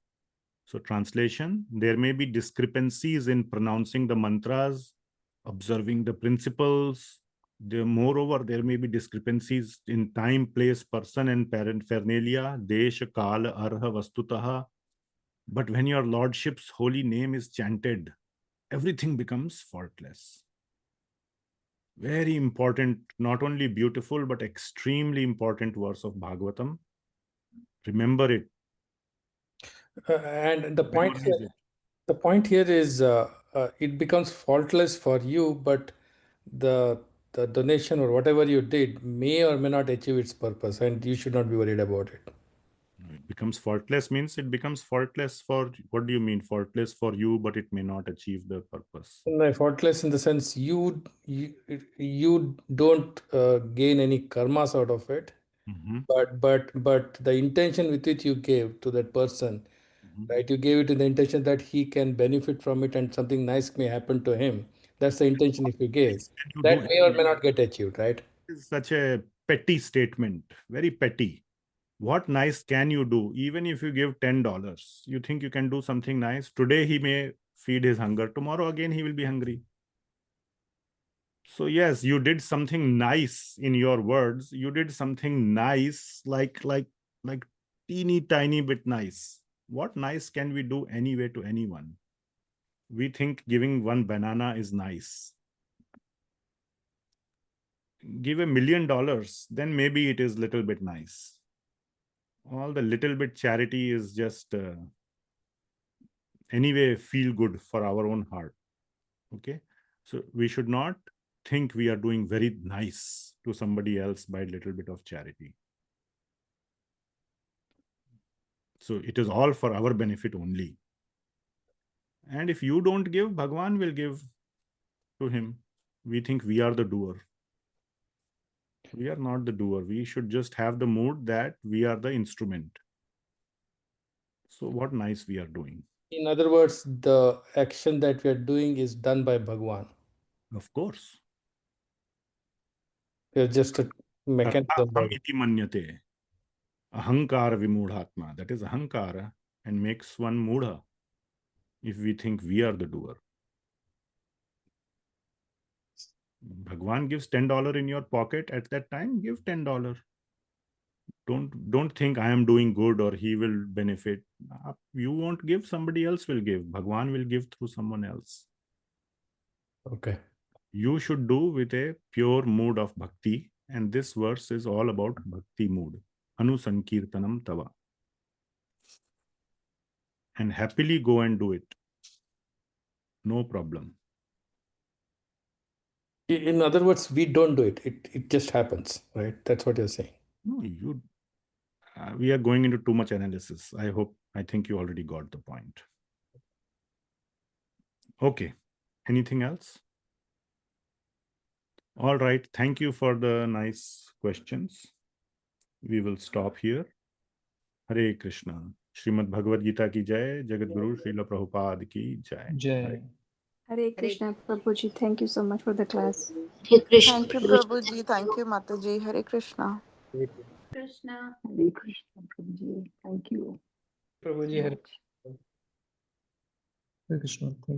So translation, there may be discrepancies in pronouncing the mantras, observing the principles. Moreover, there may be discrepancies in time, place, person, and paraphernalia, desha, kala, arha, vastutaha. But when your Lordship's holy name is chanted, everything becomes faultless. Very important, not only beautiful, but extremely important verse of Bhagavatam. Remember it. And the point Memorize here, it. the point here is it becomes faultless for you, but the donation or whatever you did may or may not achieve its purpose, and you should not be worried about it. It becomes faultless means it becomes faultless for, what do you mean? Faultless for you, but it may not achieve the purpose. No, faultless in the sense you don't gain any karmas out of it, but the intention with which you gave to that person, right? You gave it in the intention that he can benefit from it and something nice may happen to him. That's the intention if you gave. You That do may or may not get achieved, right? It's such a petty statement, very petty. What nice can you do? Even if you give $10, you think you can do something nice. Today he may feed his hunger. Tomorrow again he will be hungry. So yes, you did something nice in your words. You did something nice, like teeny tiny bit nice. What nice can we do anyway to anyone? We think giving one banana is nice. Give $1 million, then maybe it is little bit nice. All the little bit charity is just anyway feel good for our own heart. Okay, so we should not think we are doing very nice to somebody else by a little bit of charity. So it is all for our benefit only. And if you don't give, Bhagavān will give to him. We think we are the doer. We are not the doer. We should just have the mood that we are the instrument. So what nice we are doing. In other words, the action that we are doing is done by Bhagwan. Of course. We are just a mechanism. Iti manyate. Ahankara vimudhatma. That is ahankara and makes one mudha if we think we are the doer. Bhagwan gives $10 in your pocket at that time, give $10. Don't think I am doing good or he will benefit. You won't give, somebody else will give. Bhagwan will give through someone else. Okay. You should do with a pure mood of bhakti, and this verse is all about bhakti mood. Anusankirtanam tava. And happily go and do it. No problem. In other words, we don't do it. It just happens, right? That's what you're saying. No, we are going into too much analysis. I think you already got the point. Okay. Anything else? All right. Thank you for the nice questions. We will stop here. Hare Krishna. Srimad Bhagavad Gita ki jai. Jagat Guru Srila Prabhupada ki jai. Jai. Hare Krishna, Prabhuji. Thank you so much for the class. Hare Krishna. Thank you, Prabhuji. Thank you, Mataji. Hare Krishna. Krishna. Hare Krishna, Prabhuji. Thank you. Prabhuji, Hare Krishna. Thank you.